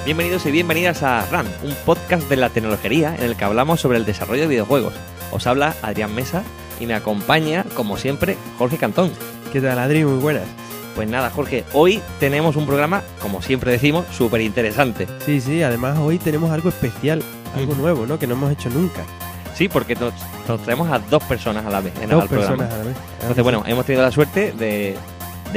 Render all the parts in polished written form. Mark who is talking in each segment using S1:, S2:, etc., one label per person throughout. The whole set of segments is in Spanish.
S1: Bienvenidos y bienvenidas a RAM, un podcast de la tecnología en el que hablamos sobre el desarrollo de videojuegos. Os habla Adrián Mesa y me acompaña, como siempre, Jorge Cantón.
S2: ¿Qué tal, Adri? Muy buenas.
S1: Pues nada, Jorge, hoy tenemos un programa, como siempre decimos, súper interesante.
S2: Sí, además hoy tenemos algo especial, algo nuevo, ¿no? Que no hemos hecho nunca.
S1: Sí, porque nos traemos a dos personas a la vez en el programa.
S2: Dos personas a la vez.
S1: Entonces, bueno, hemos tenido la suerte de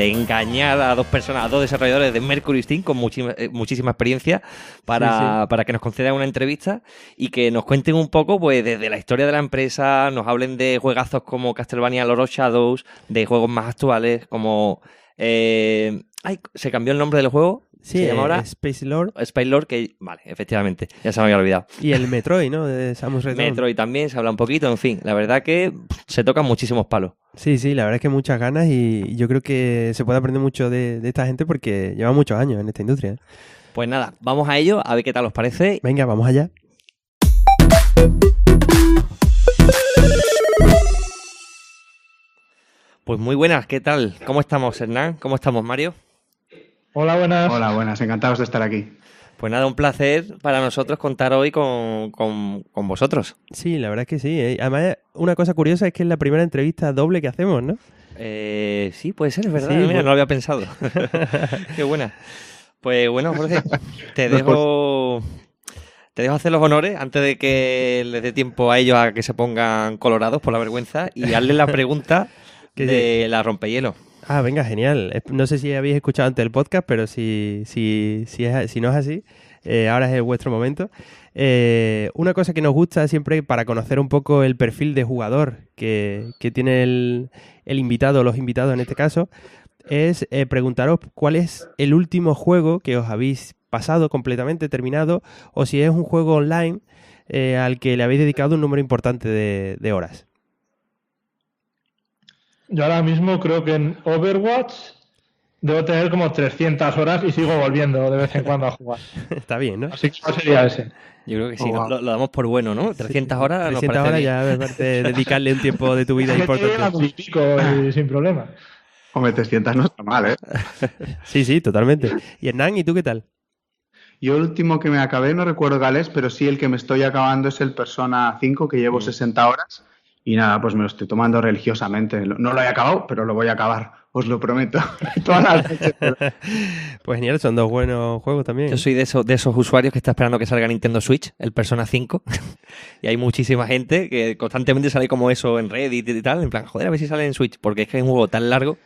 S1: engañar a dos personas, a dos desarrolladores de Mercury Steam con muchísima experiencia para que nos concedan una entrevista y que nos cuenten un poco pues desde la historia de la empresa, nos hablen de juegazos como Castlevania Lord of Shadows, de juegos más actuales como... se cambió el nombre del juego.
S2: Sí,
S1: se llama ahora
S2: Space Lord.
S1: Space Lord, que vale, efectivamente, ya se me había olvidado.
S2: Y el Metroid, ¿no? De Samus Return.
S1: Metroid también se habla un poquito, en fin, la verdad que se tocan muchísimos palos.
S2: Sí, la verdad es que muchas ganas y yo creo que se puede aprender mucho de esta gente porque lleva muchos años en esta industria.
S1: Pues nada, vamos a ello, a ver qué tal os parece.
S2: Venga, vamos allá.
S1: Pues muy buenas, ¿qué tal? ¿Cómo estamos, Hernán? ¿Cómo estamos, Mario?
S3: Hola, buenas.
S4: Hola, buenas. Encantados de estar aquí.
S1: Pues nada, un placer para nosotros contar hoy con vosotros.
S2: Sí, la verdad es que sí. Además, una cosa curiosa es que es la primera entrevista doble que hacemos, ¿no?
S1: Sí, puede ser, es verdad.
S2: Sí,
S1: Mira,
S2: pues...
S1: no lo había pensado. Qué buena. Pues bueno, Jorge, te dejo hacer los honores antes de que les dé tiempo a ellos a que se pongan colorados por la vergüenza y darles la pregunta de la rompehielo.
S2: Ah, venga, genial. No sé si habéis escuchado antes el podcast, pero si no es así, ahora es vuestro momento. Una cosa que nos gusta siempre para conocer un poco el perfil de jugador que tiene el invitado, los invitados en este caso, es preguntaros cuál es el último juego que os habéis pasado completamente, terminado, o si es un juego online al que le habéis dedicado un número importante de horas.
S3: Yo ahora mismo creo que en Overwatch debo tener como 300 horas y sigo volviendo de vez en cuando a jugar.
S2: Está bien, ¿no?
S3: Así que no sería ese.
S1: Yo creo que sí, lo damos por bueno, ¿no? 300 horas nos
S2: 300
S1: parece
S2: horas
S1: bien.
S2: ya me parece dedicarle un tiempo de tu vida importante.
S3: Y pico y sin problema.
S4: Hombre, 300 no está mal, ¿eh?
S2: Sí, totalmente. Y Hernán, ¿y tú qué tal?
S4: Yo el último que me acabé, no recuerdo cuál es, pero sí el que me estoy acabando es el Persona 5, que llevo 60 horas. Y nada, pues me lo estoy tomando religiosamente. No lo he acabado, pero lo voy a acabar, os lo prometo. Todas las noches.
S2: Pues genial, son dos buenos juegos también.
S1: Yo soy de esos usuarios que está esperando que salga Nintendo Switch, el Persona 5. Y hay muchísima gente que constantemente sale como eso en Reddit y tal. En plan, joder, a ver si sale en Switch. Porque es que es un juego tan largo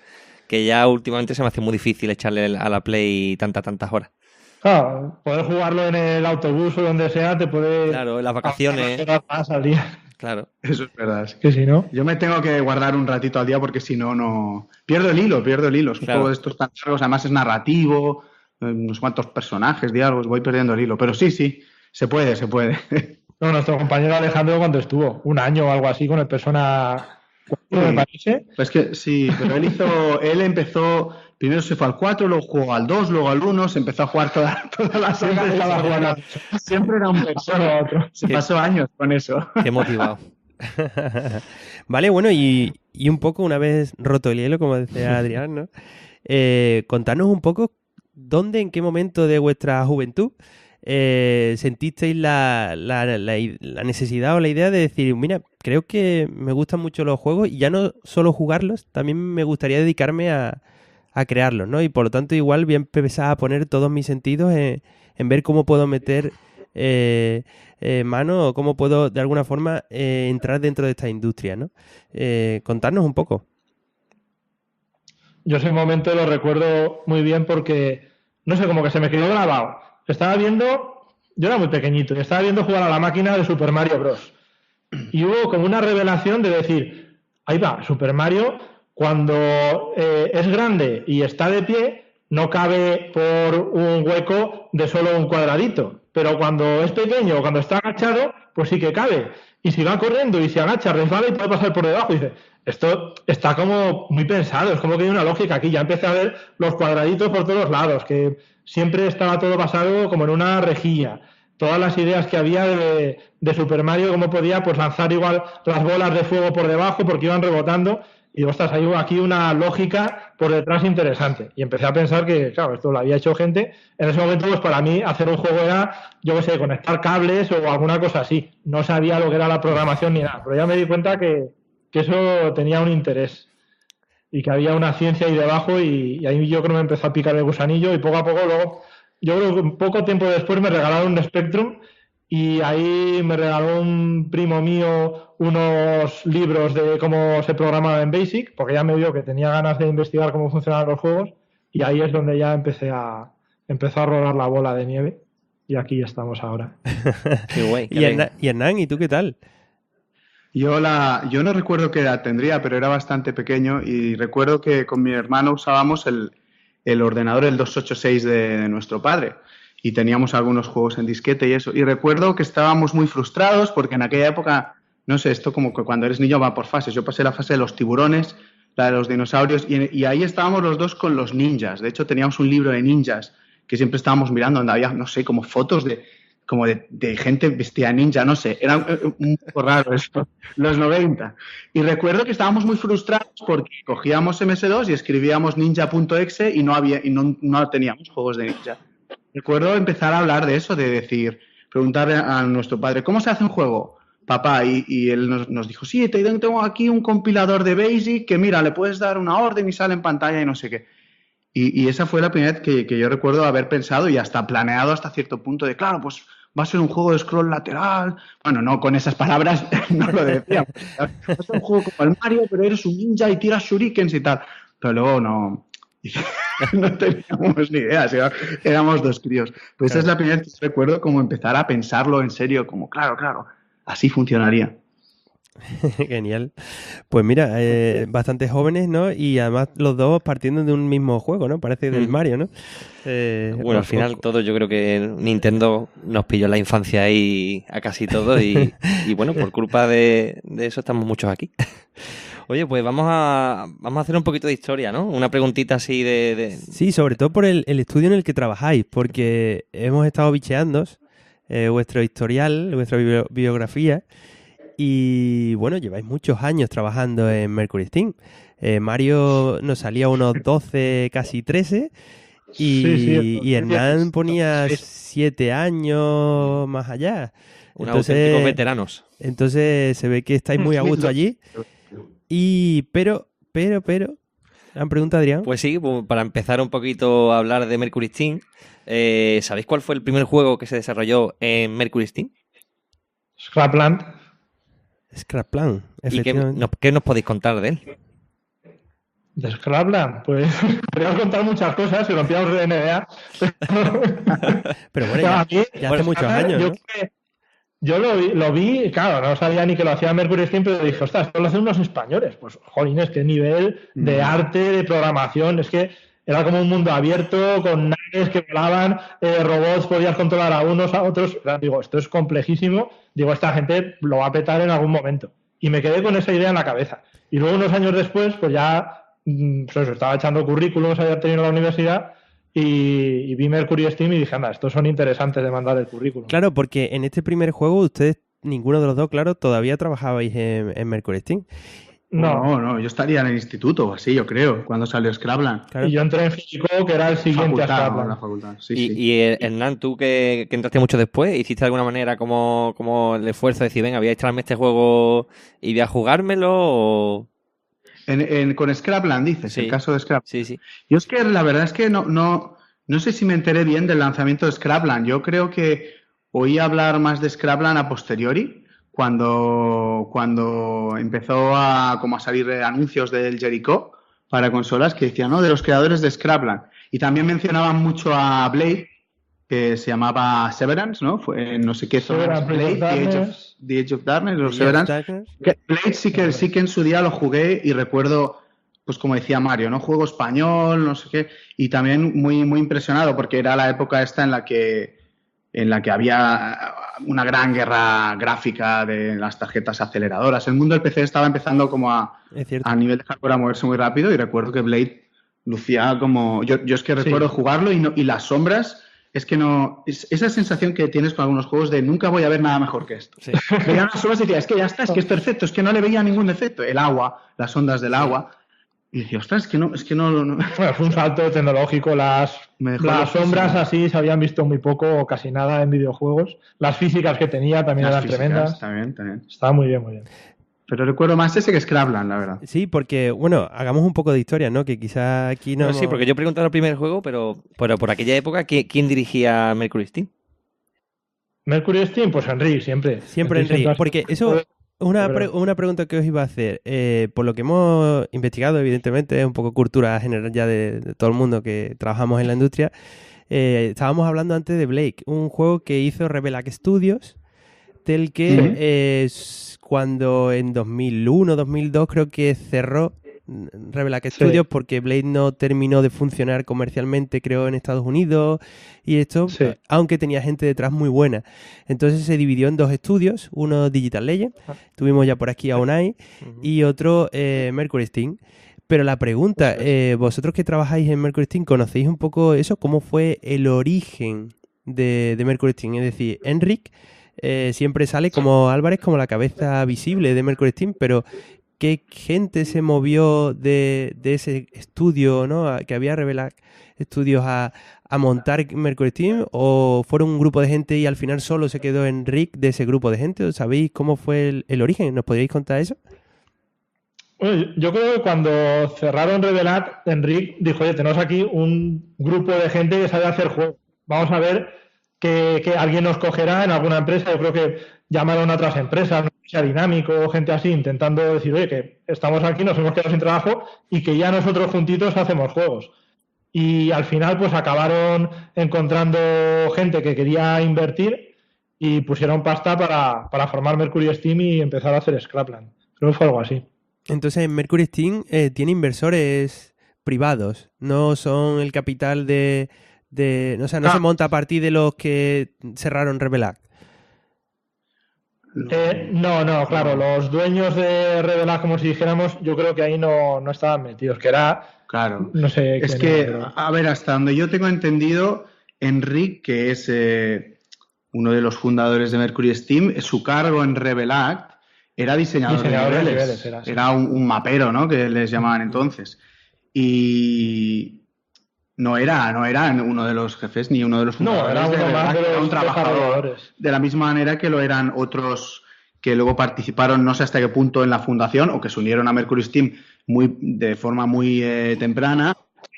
S1: que ya últimamente se me hace muy difícil echarle a la Play tantas horas.
S3: Claro, poder jugarlo en el autobús o donde sea te puede...
S1: Claro, en las vacaciones.
S3: Más al día.
S1: Claro.
S4: Eso es verdad.
S3: Que si no...
S4: Yo me tengo que guardar un ratito al día porque si no, no... Pierdo el hilo. Es un juego de estos tan largos, además es narrativo, unos cuantos personajes, diálogos, voy perdiendo el hilo. Pero sí, se puede.
S3: No, nuestro compañero Alejandro cuando estuvo, un año o algo así con el Persona 4, me parece.
S4: Pues que sí, pero él empezó... Primero se fue al 4, luego jugó al 2, luego al 1, se empezó a jugar toda la saga. Siempre era un Persona u otro. Se pasó años con eso.
S1: Qué motivado.
S2: Vale, bueno, y un poco, una vez roto el hielo, como decía Adrián, ¿no? Contarnos un poco dónde, en qué momento de vuestra juventud sentisteis la necesidad o la idea de decir, mira, creo que me gustan mucho los juegos y ya no solo jugarlos, también me gustaría dedicarme a crearlos, ¿no? Y por lo tanto igual voy a empezar a poner todos mis sentidos en ver cómo puedo meter mano o cómo puedo de alguna forma entrar dentro de esta industria, ¿no? Contarnos un poco.
S3: Yo ese momento lo recuerdo muy bien porque, no sé, como que se me quedó grabado. Estaba viendo, yo era muy pequeñito, estaba viendo jugar a la máquina de Super Mario Bros. Y hubo como una revelación de decir, ahí va, Super Mario... Cuando es grande y está de pie, no cabe por un hueco de solo un cuadradito. Pero cuando es pequeño o cuando está agachado, pues sí que cabe. Y si va corriendo y se agacha, resbala y puede pasar por debajo. Y dice, esto está como muy pensado, es como que hay una lógica aquí. Ya empecé a ver los cuadraditos por todos lados, que siempre estaba todo basado como en una rejilla. Todas las ideas que había de Super Mario, cómo podía pues lanzar igual las bolas de fuego por debajo porque iban rebotando. Y ostras, hay aquí una lógica por detrás interesante. Y empecé a pensar que, claro, esto lo había hecho gente. En ese momento, pues para mí, hacer un juego era, yo qué sé, conectar cables o alguna cosa así. No sabía lo que era la programación ni nada. Pero ya me di cuenta que eso tenía un interés. Y que había una ciencia ahí debajo. Y ahí yo creo que me empezó a picar el gusanillo. Y poco a poco, luego, yo creo que un poco tiempo después me regalaron un Spectrum. Y ahí me regaló un primo mío unos libros de cómo se programaba en BASIC, porque ya me vio que tenía ganas de investigar cómo funcionaban los juegos, y ahí es donde ya empezó a rodar la bola de nieve, y aquí estamos ahora.
S1: Qué guay.
S2: Y Hernán, ¿y tú qué tal?
S4: Yo no recuerdo qué edad tendría, pero era bastante pequeño, y recuerdo que con mi hermano usábamos el ordenador, el 286 de nuestro padre. Y teníamos algunos juegos en disquete y eso. Y recuerdo que estábamos muy frustrados porque en aquella época, no sé, esto como que cuando eres niño va por fases. Yo pasé la fase de los tiburones, la de los dinosaurios, y ahí estábamos los dos con los ninjas. De hecho, teníamos un libro de ninjas que siempre estábamos mirando, donde había, no sé, como fotos de gente vestida de ninja, no sé. Era un poco raro eso, los 90. Y recuerdo que estábamos muy frustrados porque cogíamos MS2 y escribíamos ninja.exe y no teníamos juegos de ninja. Recuerdo empezar a hablar de eso, de decir, preguntarle a nuestro padre, ¿cómo se hace un juego, papá? Y él nos dijo, sí, tengo aquí un compilador de BASIC que, mira, le puedes dar una orden y sale en pantalla y no sé qué. Y esa fue la primera vez que yo recuerdo haber pensado y hasta planeado hasta cierto punto de, claro, pues va a ser un juego de scroll lateral. Bueno, no con esas palabras, no lo decíamos. Va a ser un juego como el Mario, pero eres un ninja y tiras shurikens y tal. Pero luego no teníamos ni idea, éramos dos críos. Pues esa es la primera vez que recuerdo como empezar a pensarlo en serio, como claro, así funcionaría.
S2: Genial. Pues mira, bastante jóvenes, ¿no? Y además los dos partiendo de un mismo juego, ¿no? Parece del Mario, ¿no?
S1: Bueno, al final todo, yo creo que Nintendo nos pilló en la infancia ahí a casi todos y bueno, por culpa de eso estamos muchos aquí. Oye, pues vamos a hacer un poquito de historia, ¿no? Una preguntita así de...
S2: Sí, sobre todo por el estudio en el que trabajáis, porque hemos estado bicheando vuestro historial, vuestra biografía, y bueno, lleváis muchos años trabajando en Mercury Steam. Mario nos salía unos 12, casi 13, y Hernán ponía 7 años más allá.
S1: Auténticos veteranos.
S2: Entonces se ve que estáis muy a gusto allí. Pero, gran pregunta, Adrián.
S1: Pues sí, para empezar un poquito a hablar de Mercury Steam, ¿sabéis cuál fue el primer juego que se desarrolló en Mercury Steam?
S3: Scrapland.
S2: Scrapland,
S1: ¿Y qué nos podéis contar de él?
S3: De Scrapland, pues podríamos contar muchas cosas si rompíamos de NBA.
S2: Pero bueno, ya hace muchos años, ¿no?
S3: Yo lo vi, claro, no sabía ni que lo hacía Mercury Steam, pero dije, ostras, esto lo hacen unos españoles. Pues, jolines, qué nivel de arte, de programación. Es que era como un mundo abierto, con naves que volaban, robots, podías controlar a unos, a otros. Digo, esto es complejísimo. Digo, esta gente lo va a petar en algún momento. Y me quedé con esa idea en la cabeza. Y luego, unos años después, pues ya pues estaba echando currículums, había tenido en la universidad. Y vi Mercury Steam y dije, anda, estos son interesantes de mandar el currículum.
S2: Claro, porque en este primer juego ustedes, ninguno de los dos, claro, todavía trabajabais en Mercury Steam.
S4: No, yo estaría en el instituto o así, yo creo, cuando salió Scrapland.
S2: Claro.
S3: Y yo entré en físico, que era el siguiente a Scrapland.
S4: La facultad. Sí.
S1: Y Hernán, tú que entraste mucho después, ¿hiciste de alguna manera como el esfuerzo de decir, venga, voy a instalarme este juego y voy a jugármelo o...?
S4: Con Scrapland, dices,
S1: sí.
S4: El caso de Scrapland.
S1: Sí.
S4: Yo es que la verdad es que no sé si me enteré bien del lanzamiento de Scrapland. Yo creo que oí hablar más de Scrapland a posteriori, cuando empezó a salir anuncios del Jericho para consolas que decían, ¿no?, de los creadores de Scrapland. Y también mencionaban mucho a Blade, que se llamaba Severance, ¿no? Fue no sé qué zona. Blade, The Age of Darkness, los Severance. Blade sí que en su día lo jugué y recuerdo, pues como decía Mario, ¿no? Juego español, no sé qué, y también muy, muy impresionado porque era la época esta en la que había una gran guerra gráfica de las tarjetas aceleradoras. El mundo del PC estaba empezando como a nivel de hardware a moverse muy rápido y recuerdo que Blade lucía como... Yo es que recuerdo jugarlo y las sombras Es que no. Esa sensación que tienes con algunos juegos de nunca voy a ver nada mejor que esto.
S1: Sí.
S4: Veía unas obras y decía, es que ya está, es que es perfecto, es que no le veía ningún defecto. El agua, las ondas del agua. Y decía, ostras, es que no.
S3: Bueno, fue un salto tecnológico. Las sombras así se habían visto muy poco o casi nada en videojuegos. Las físicas que tenía también eran tremendas.
S4: También.
S3: Estaba muy bien, muy bien.
S4: Pero recuerdo más ese que Scrapland, la verdad.
S2: Sí, porque, bueno, hagamos un poco de historia, ¿no? Que quizá aquí no...
S1: Bueno, sí, porque yo he preguntado el primer juego, pero por aquella época, ¿quién dirigía Mercury Steam?
S3: Mercury Steam, pues Enric, siempre.
S2: Siempre Enric, porque eso... Una pregunta que os iba a hacer. Por lo que hemos investigado, evidentemente, es un poco cultura general ya de todo el mundo que trabajamos en la industria. Estábamos hablando antes de Blake, un juego que hizo Revelac Studios, del que cuando en 2001, 2002 creo que cerró Revelac Studios porque Blade no terminó de funcionar comercialmente, creo, en Estados Unidos y esto, aunque tenía gente detrás muy buena. Entonces se dividió en dos estudios, uno Digital Legend, tuvimos ya por aquí a Unai, y otro Mercury Steam. Pero la pregunta, vosotros que trabajáis en Mercury Steam, ¿conocéis un poco eso? ¿Cómo fue el origen de Mercury Steam? Es decir, Enric siempre sale como Álvarez, como la cabeza visible de Mercury Steam, pero ¿qué gente se movió de ese estudio, ¿no? Que había Revelac Studios a montar Mercury Steam? ¿O fueron un grupo de gente y al final solo se quedó Enric de ese grupo de gente? ¿Sabéis cómo fue el origen? ¿Nos podríais contar eso?
S3: Bueno, yo creo que cuando cerraron Revelac, Enric dijo, oye, tenemos aquí un grupo de gente que sabe hacer juegos. Vamos a ver que alguien nos cogerá en alguna empresa. Yo creo que llamaron a otras empresas, Dinámico, gente así, intentando decir, oye, que estamos aquí, nos hemos quedado sin trabajo y que ya nosotros juntitos hacemos juegos. Y al final, pues acabaron encontrando gente que quería invertir y pusieron pasta para formar Mercury Steam y empezar a hacer Scrapland. Creo que fue algo así.
S2: Entonces, Mercury Steam tiene inversores privados, no son el capital no se monta a partir de los que cerraron Revelac.
S3: No, claro, los dueños de Revelac, como si dijéramos, yo creo que ahí no estaban metidos, que era...
S4: Claro,
S3: no sé.
S4: Es que, a ver, hasta donde yo tengo entendido, Enric, que es uno de los fundadores de Mercury Steam, su cargo en Revelac era diseñador de niveles. Era un mapero, ¿no? Que les llamaban entonces. Y... No era uno de los jefes ni uno de los fundadores.
S3: No, era uno más de los
S4: un trabajador. De la misma manera que lo eran otros que luego participaron, no sé hasta qué punto, en la fundación o que se unieron a Mercury Steam de forma muy temprana.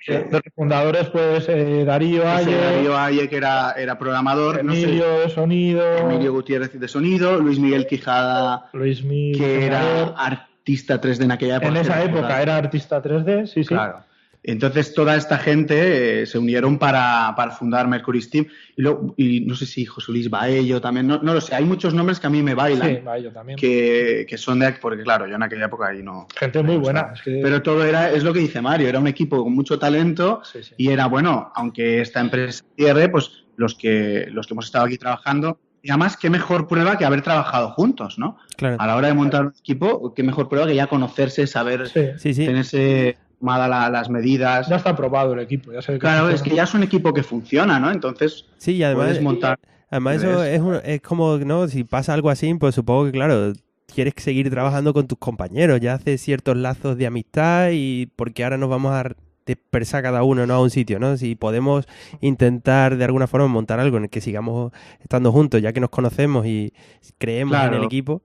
S3: De los fundadores, pues Darío
S4: Aye, que era programador.
S3: Emilio de sonido.
S4: Emilio Gutiérrez de sonido. Luis Miguel Quijada, que era artista 3D en aquella época.
S3: En esa época era artista 3D, sí.
S4: Claro. Entonces toda esta gente se unieron para fundar Mercury Steam y no sé si José Luis Baello también, no lo sé, hay muchos nombres que a mí me bailan.
S3: Sí, Baello también.
S4: Que son porque claro, yo en aquella época ahí no...
S3: Gente muy buena.
S4: Pero todo es lo que dice Mario, era un equipo con mucho talento y era bueno, aunque esta empresa cierre, pues los que hemos estado aquí trabajando, y además qué mejor prueba que haber trabajado juntos, ¿no?
S2: Claro.
S4: A la hora de montar un equipo, qué mejor prueba que ya conocerse, saber tenerse... las medidas.
S3: Ya está probado el equipo. Ya sé
S4: claro, es que ya es un equipo que funciona, ¿no? Entonces,
S2: sí, y además,
S4: puedes montar...
S2: Además, eso es como, ¿no? Si pasa algo así, pues supongo que, claro, quieres seguir trabajando con tus compañeros. Ya haces ciertos lazos de amistad y porque ahora nos vamos a dispersar cada uno, ¿no? A un sitio, ¿no? Si podemos intentar de alguna forma montar algo en el que sigamos estando juntos, ya que nos conocemos y creemos en el equipo.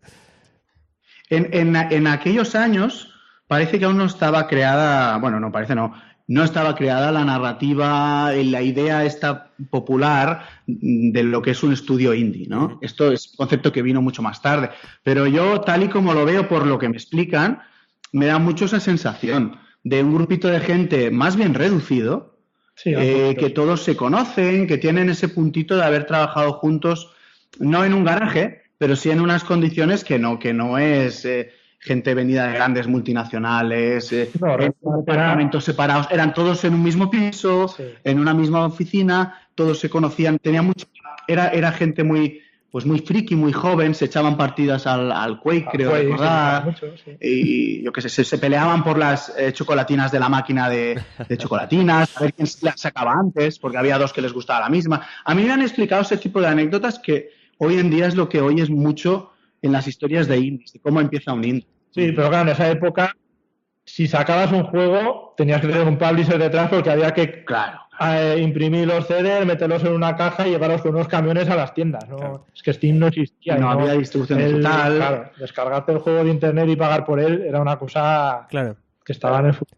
S4: En aquellos años... Parece que aún no estaba creada, bueno, no estaba creada la narrativa, la idea esta popular de lo que es un estudio indie, ¿no? Esto es un concepto que vino mucho más tarde. Pero yo, tal y como lo veo por lo que me explican, me da mucho esa sensación de un grupito de gente más bien reducido, que todos se conocen, que tienen ese puntito de haber trabajado juntos, no en un garaje, pero sí en unas condiciones que no es... gente venida de grandes multinacionales, en departamentos separados, eran todos en un mismo piso, en una misma oficina, todos se conocían, era gente muy, pues muy friki, muy joven, se echaban partidas al Quake, creo
S3: Quake,
S4: recordar,
S3: mucho, sí.
S4: y yo qué sé, se peleaban por las chocolatinas de la máquina de chocolatinas, a ver quién se las sacaba antes, porque había dos que les gustaba la misma. A mí me han explicado ese tipo de anécdotas que hoy en día es lo que oyes mucho en las historias de indies, de cómo empieza un indie.
S3: Sí, pero claro, en esa época, si sacabas un juego, tenías que tener un publisher detrás porque había que imprimir los CDs, meterlos en una caja y llevarlos con unos camiones a las tiendas, ¿no? Claro. Es que Steam no existía.
S4: No había distribución digital.
S3: Claro, descargarte el juego de internet y pagar por él era una cosa que estaba en el futuro.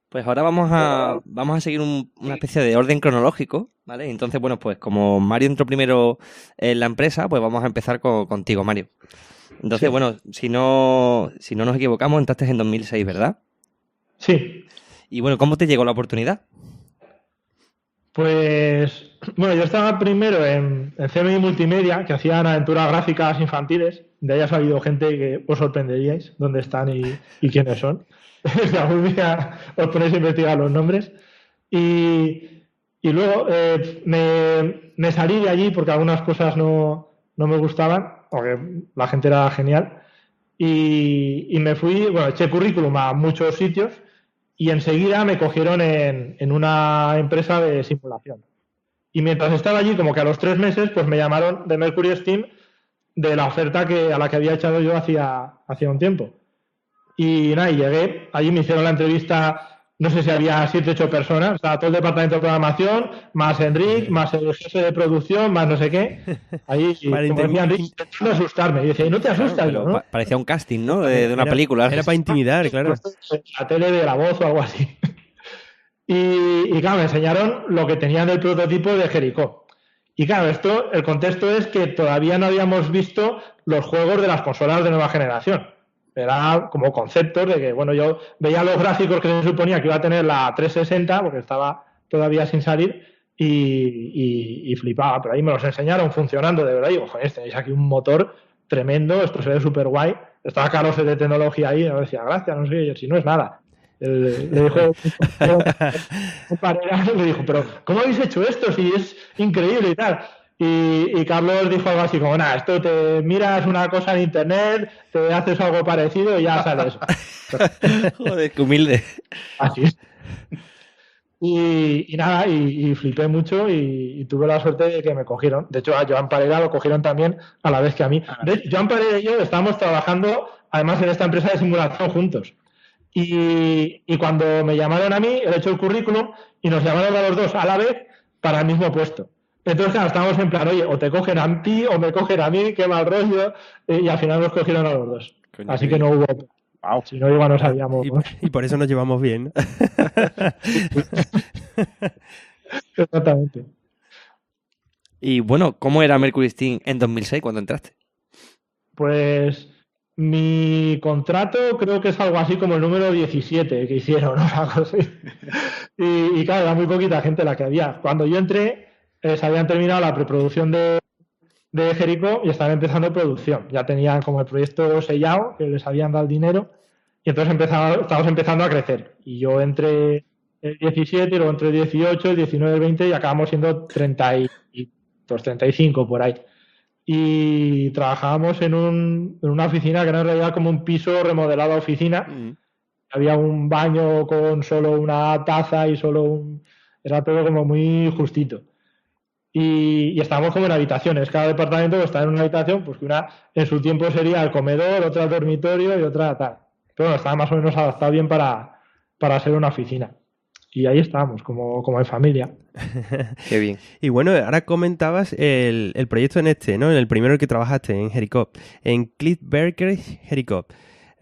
S1: Pues ahora vamos a seguir una especie de orden cronológico, ¿vale? Entonces, bueno, pues como Mario entró primero en la empresa, pues vamos a empezar contigo, Mario. Entonces, sí. Bueno, si no nos equivocamos, entraste en 2006, ¿verdad?
S3: Sí.
S1: Y bueno, ¿cómo te llegó la oportunidad?
S3: Pues, bueno, yo estaba primero en CMI Multimedia, que hacían aventuras gráficas infantiles. De ahí ha salido gente que os sorprenderíais dónde están y quiénes son. Si algún día os ponéis a investigar los nombres. Y luego me salí de allí porque algunas cosas no me gustaban, porque la gente era genial. Y me fui, bueno, eché currículum a muchos sitios y enseguida me cogieron en una empresa de simulación. Y mientras estaba allí, como que a los 3 meses, pues me llamaron de Mercury Steam de la oferta a la que había echado yo hacía un tiempo. Y nada, y llegué, allí me hicieron la entrevista, no sé si había 7 o 8 personas, o sea, todo el departamento de programación, más Enric, más el jefe de producción, más no sé qué. Ahí, como decía Enric, intentando asustarme. Y decía, no te asustas,
S1: claro,
S3: ¿no?
S1: Parecía un casting, ¿no? De una película.
S2: Era para intimidar, claro.
S3: La tele de La Voz o algo así. Y claro, me enseñaron lo que tenían del prototipo de Jericó. Y claro, el contexto es que todavía no habíamos visto los juegos de las consolas de nueva generación. Era como conceptos de que, bueno, yo veía los gráficos que se suponía que iba a tener la 360, porque estaba todavía sin salir, y flipaba. Pero ahí me los enseñaron funcionando de verdad. Y digo, joder, tenéis aquí un motor tremendo, esto se ve súper guay. Estaba Carlos de tecnología ahí, y me decía, gracias, no sé, yo, si no es nada. Le dijo, le dijo, pero ¿cómo habéis hecho esto? Si es increíble y tal. Y Carlos dijo algo así como, nada, esto te miras una cosa en internet, te haces algo parecido y ya sales.
S1: Joder, qué humilde.
S3: Así es. Y nada, y flipé mucho y tuve la suerte de que me cogieron. De hecho, a Joan Parera lo cogieron también a la vez que a mí. Joan Parera y yo estábamos trabajando, además, en esta empresa de simulación juntos. Y cuando me llamaron a mí, he hecho el currículum y nos llamaron a los dos a la vez para el mismo puesto. Entonces, claro, estábamos en plan, oye, o te cogen a ti o me cogen a mí, qué mal rollo. Y al final nos cogieron a los dos. Coño, así que no hubo... Wow. Si no, igual no sabíamos.
S2: Y por eso nos llevamos bien.
S3: Exactamente.
S1: Y bueno, ¿cómo era Mercury Steam en 2006 cuando entraste?
S3: Pues mi contrato creo que es algo así como el número 17 que hicieron, ¿no? Algo así. Y claro, era muy poquita gente la que había. Cuando yo entré, se habían terminado la preproducción de Jericó y estaban empezando producción. Ya tenían como el proyecto sellado, que les habían dado el dinero, y entonces estábamos empezando a crecer. Y yo entré el 17, luego entré el 18, el 19, el 20 y acabamos siendo 32, 35 por ahí. Y trabajábamos en una oficina que era en realidad como un piso remodelado a oficina. Había un baño con solo una taza y era todo como muy justito. Y estábamos como en habitaciones. Cada departamento está en una habitación, pues que una en su tiempo sería el comedor, otra el dormitorio y otra tal. Pero bueno, estaba más o menos adaptado bien para ser una oficina. Y ahí estábamos, como en familia.
S1: Qué bien.
S2: Y bueno, ahora comentabas el proyecto ¿no? En el primero que trabajaste, en Jericó, en Cliff Barker Jericó.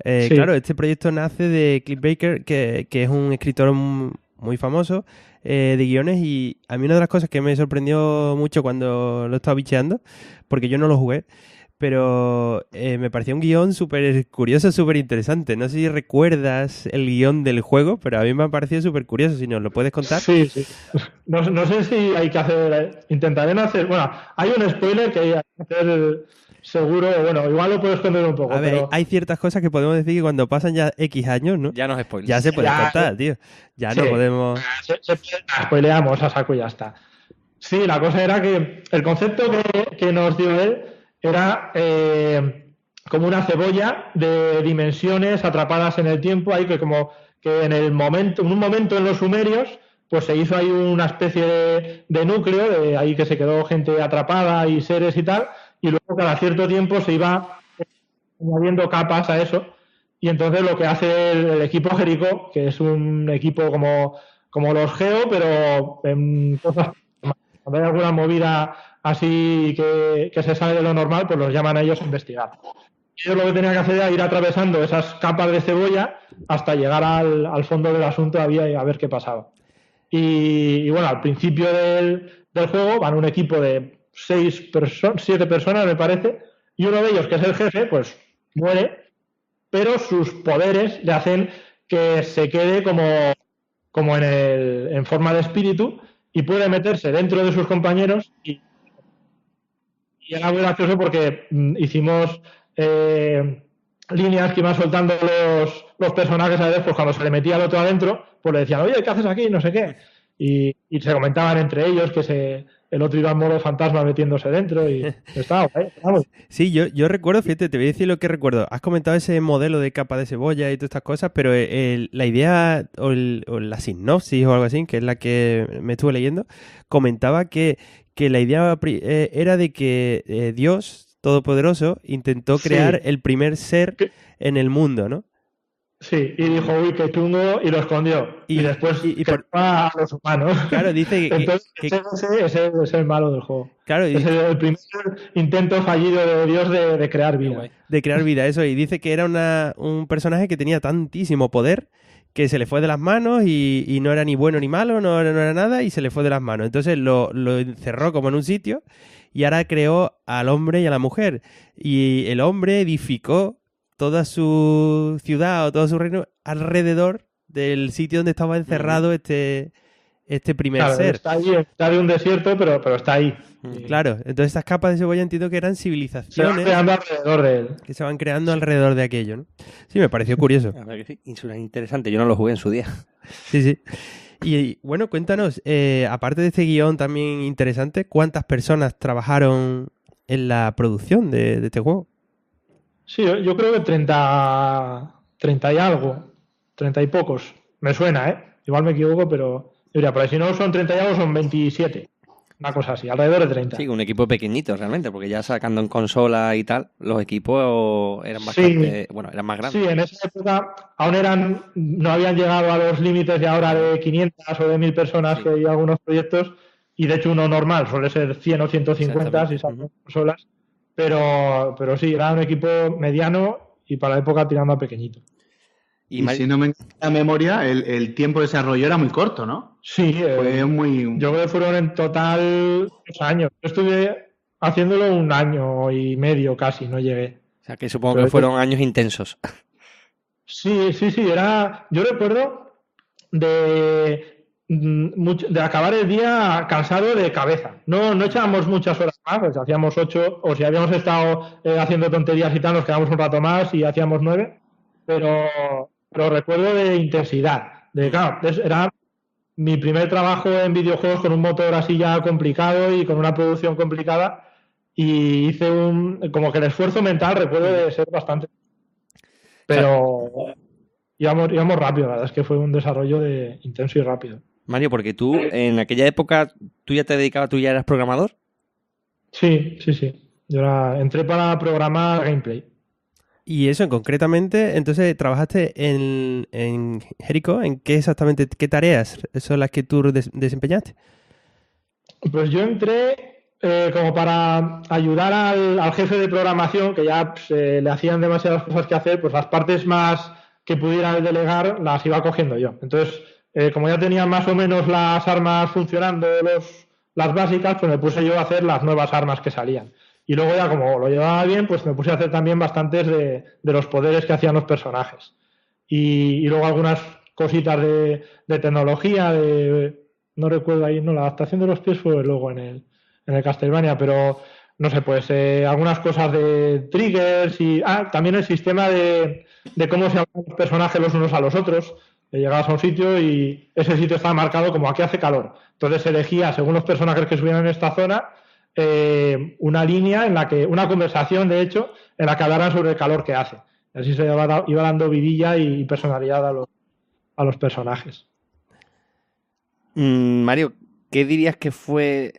S2: Sí. Claro, este proyecto nace de Cliff Barker, que es un escritor muy famoso de guiones, y a mí una de las cosas que me sorprendió mucho cuando lo estaba bicheando, porque yo no lo jugué, pero me pareció un guión súper curioso, súper interesante. No sé si recuerdas el guión del juego, pero a mí me ha parecido súper curioso. Si nos lo puedes contar.
S3: Sí. No sé si hay que hacer... Intentaré no hacer... Bueno, hay un spoiler que hay que hacer seguro. Bueno, igual lo puedo esconder un poco.
S2: A ver, hay ciertas cosas que podemos decir que cuando pasan ya X años, ¿no?
S1: Ya nos spoilers.
S2: Ya se puede contar, tío. Ya sí. No podemos...
S3: Spoileamos a saco y ya está. Sí, la cosa era que el concepto que nos dio él era como una cebolla de dimensiones atrapadas en el tiempo, ahí que como que en un momento en los sumerios, pues se hizo ahí una especie de núcleo, de ahí que se quedó gente atrapada y seres y tal, y luego cada cierto tiempo se iba añadiendo capas a eso, y entonces lo que hace el equipo Jericho, que es un equipo como los Geo, pero en cosas, cuando hay alguna movida así que se sale de lo normal, pues los llaman a ellos a investigar. Ellos lo que tenían que hacer era ir atravesando esas capas de cebolla hasta llegar al fondo del asunto y a ver qué pasaba. Y bueno, al principio del juego van un equipo de 7 personas, me parece, y uno de ellos, que es el jefe, pues muere, pero sus poderes le hacen que se quede como en forma de espíritu y puede meterse dentro de sus compañeros y era muy gracioso porque hicimos líneas que iban soltando los personajes a veces, pues cuando se le metía el otro adentro, pues le decían, oye, ¿qué haces aquí? No sé qué. Y se comentaban entre ellos que el otro iba en modo fantasma metiéndose dentro y estaba guay.
S2: Sí, yo recuerdo, fíjate, te voy a decir lo que recuerdo. Has comentado ese modelo de capa de cebolla y todas estas cosas, pero la idea o la sinopsis o algo así, que es la que me estuve leyendo, comentaba que la idea era de que Dios Todopoderoso intentó crear el primer ser en el mundo, ¿no?
S3: Sí, y dijo, uy, qué chungo, y lo escondió. Y después a los humanos.
S2: Claro, dice
S3: entonces, ese es el malo del juego.
S2: Claro,
S3: es el primer intento fallido de Dios de crear vida.
S2: De crear vida, eso. Y dice que era un personaje que tenía tantísimo poder que se le fue de las manos y no era ni bueno ni malo, no era nada, y se le fue de las manos. Entonces lo encerró como en un sitio y ahora creó al hombre y a la mujer. Y el hombre edificó toda su ciudad o todo su reino alrededor del sitio donde estaba encerrado este primer ser.
S3: Está de un desierto, pero está ahí.
S2: Claro, entonces estas capas de cebolla entiendo que eran civilizaciones
S3: se van creando alrededor de él.
S2: Que se van creando alrededor de aquello, ¿no? Sí, me pareció curioso.
S1: La verdad que sí, interesante, yo no lo jugué en su día.
S2: Sí, sí. Y bueno, cuéntanos, aparte de este guión también interesante, ¿cuántas personas trabajaron en la producción de este juego?
S3: Sí, yo creo que 30 y algo, 30 y pocos. Me suena, ¿eh? Igual me equivoco, pero diría, por ahí si no son 30 y algo, son 27. Una cosa así, alrededor de 30.
S1: Sí, un equipo pequeñito realmente, porque ya sacando en consola y tal, los equipos eran bastante, eran más grandes.
S3: Sí, en esa época aún no habían llegado a los límites de ahora de 500 o de 1000 personas que hay algunos proyectos, y de hecho uno normal suele ser 100 o 150 si son consolas. Pero sí, era un equipo mediano y para la época tirando a pequeñito.
S4: Y si no me engaña la memoria, el tiempo de desarrollo era muy corto, ¿no?
S3: Sí,
S4: fue muy...
S3: Yo creo que fueron en total 2 años. Yo estuve haciéndolo 1 año y medio casi, no llegué.
S1: O sea que supongo que fueron años intensos.
S3: Sí, yo recuerdo de acabar el día cansado de cabeza. No echábamos muchas horas más, pues hacíamos 8, o si habíamos estado haciendo tonterías y tal, nos quedamos un rato más y hacíamos 9, pero recuerdo de intensidad. Claro, era mi primer trabajo en videojuegos con un motor así ya complicado y con una producción complicada, y hice como que el esfuerzo mental recuerdo de ser bastante, pero íbamos rápido, la verdad es que fue un desarrollo intenso y rápido.
S1: Mario, porque tú en aquella época, ¿tú ya eras programador?
S3: Sí. Yo entré para programar gameplay.
S2: Y eso, concretamente, entonces, ¿trabajaste en Jericho? ¿En qué exactamente, qué tareas son las que tú desempeñaste?
S3: Pues yo entré como para ayudar al jefe de programación, que ya le hacían demasiadas cosas que hacer, pues las partes más que pudiera delegar las iba cogiendo yo. Entonces, como ya tenía más o menos las armas funcionando, las básicas, pues me puse yo a hacer las nuevas armas que salían. Y luego ya como lo llevaba bien, pues me puse a hacer también bastantes de los poderes que hacían los personajes. Y luego algunas cositas de tecnología, no recuerdo ahí, la adaptación de los pies fue luego en el Castlevania, pero no sé, pues algunas cosas de triggers y también el sistema de cómo se hablan los personajes los unos a los otros, Llegabas a un sitio y ese sitio estaba marcado como aquí hace calor. Entonces se elegía, según los personajes que subieran en esta zona, una línea en la que, una conversación, de hecho, en la que hablaran sobre el calor que hace. Así se iba dando vidilla y personalidad a los personajes.
S1: Mario, ¿qué dirías que fue,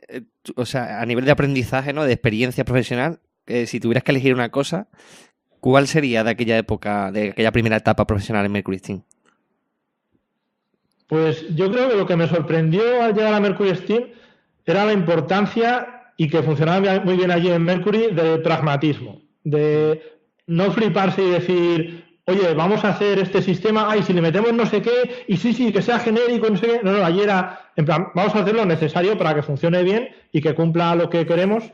S1: o sea, a nivel de aprendizaje, ¿no? De experiencia profesional, si tuvieras que elegir una cosa, ¿cuál sería de aquella época, de aquella primera etapa profesional en Mercury Steam?
S3: Pues yo creo que lo que me sorprendió al llegar a Mercury Steam era la importancia, y que funcionaba muy bien allí en Mercury, del pragmatismo, de no fliparse y decir, oye, vamos a hacer este sistema, ay, si le metemos no sé qué, y sí, que sea genérico, no sé qué. No, allí era, en plan, vamos a hacer lo necesario para que funcione bien y que cumpla lo que queremos.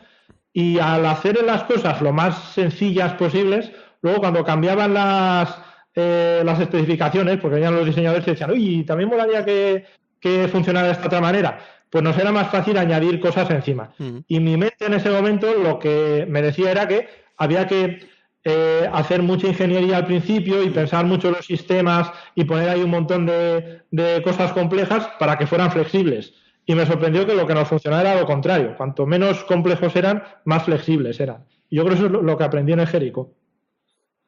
S3: Y al hacer las cosas lo más sencillas posibles, luego cuando cambiaban las especificaciones, porque venían los diseñadores y decían, uy, también molaría que funcionara de esta otra manera, pues nos era más fácil añadir cosas encima. Y mi mente en ese momento lo que me decía era que había que hacer mucha ingeniería al principio y pensar mucho en los sistemas y poner ahí un montón de cosas complejas para que fueran flexibles. Y me sorprendió que lo que nos funcionaba era lo contrario. Cuanto menos complejos eran, más flexibles eran. Y yo creo que eso es lo que aprendí en el Jericho.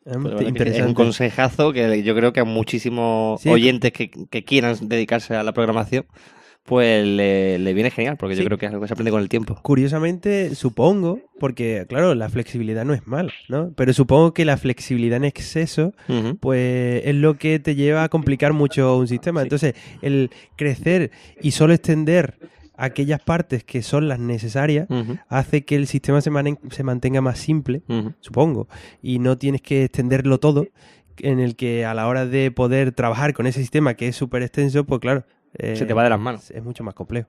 S1: Es un consejazo que yo creo que a muchísimos oyentes que quieran dedicarse a la programación, pues le viene genial, porque yo creo que es algo que se aprende con el tiempo.
S2: Curiosamente, supongo, porque claro, la flexibilidad no es mala, ¿no? Pero supongo que la flexibilidad en exceso, pues es lo que te lleva a complicar mucho un sistema. Entonces, el crecer y solo extender aquellas partes que son las necesarias hace que el sistema se mantenga más simple, supongo, y no tienes que extenderlo todo, en el que a la hora de poder trabajar con ese sistema que es súper extenso, pues claro,
S1: se te va de las manos.
S2: Es mucho más complejo.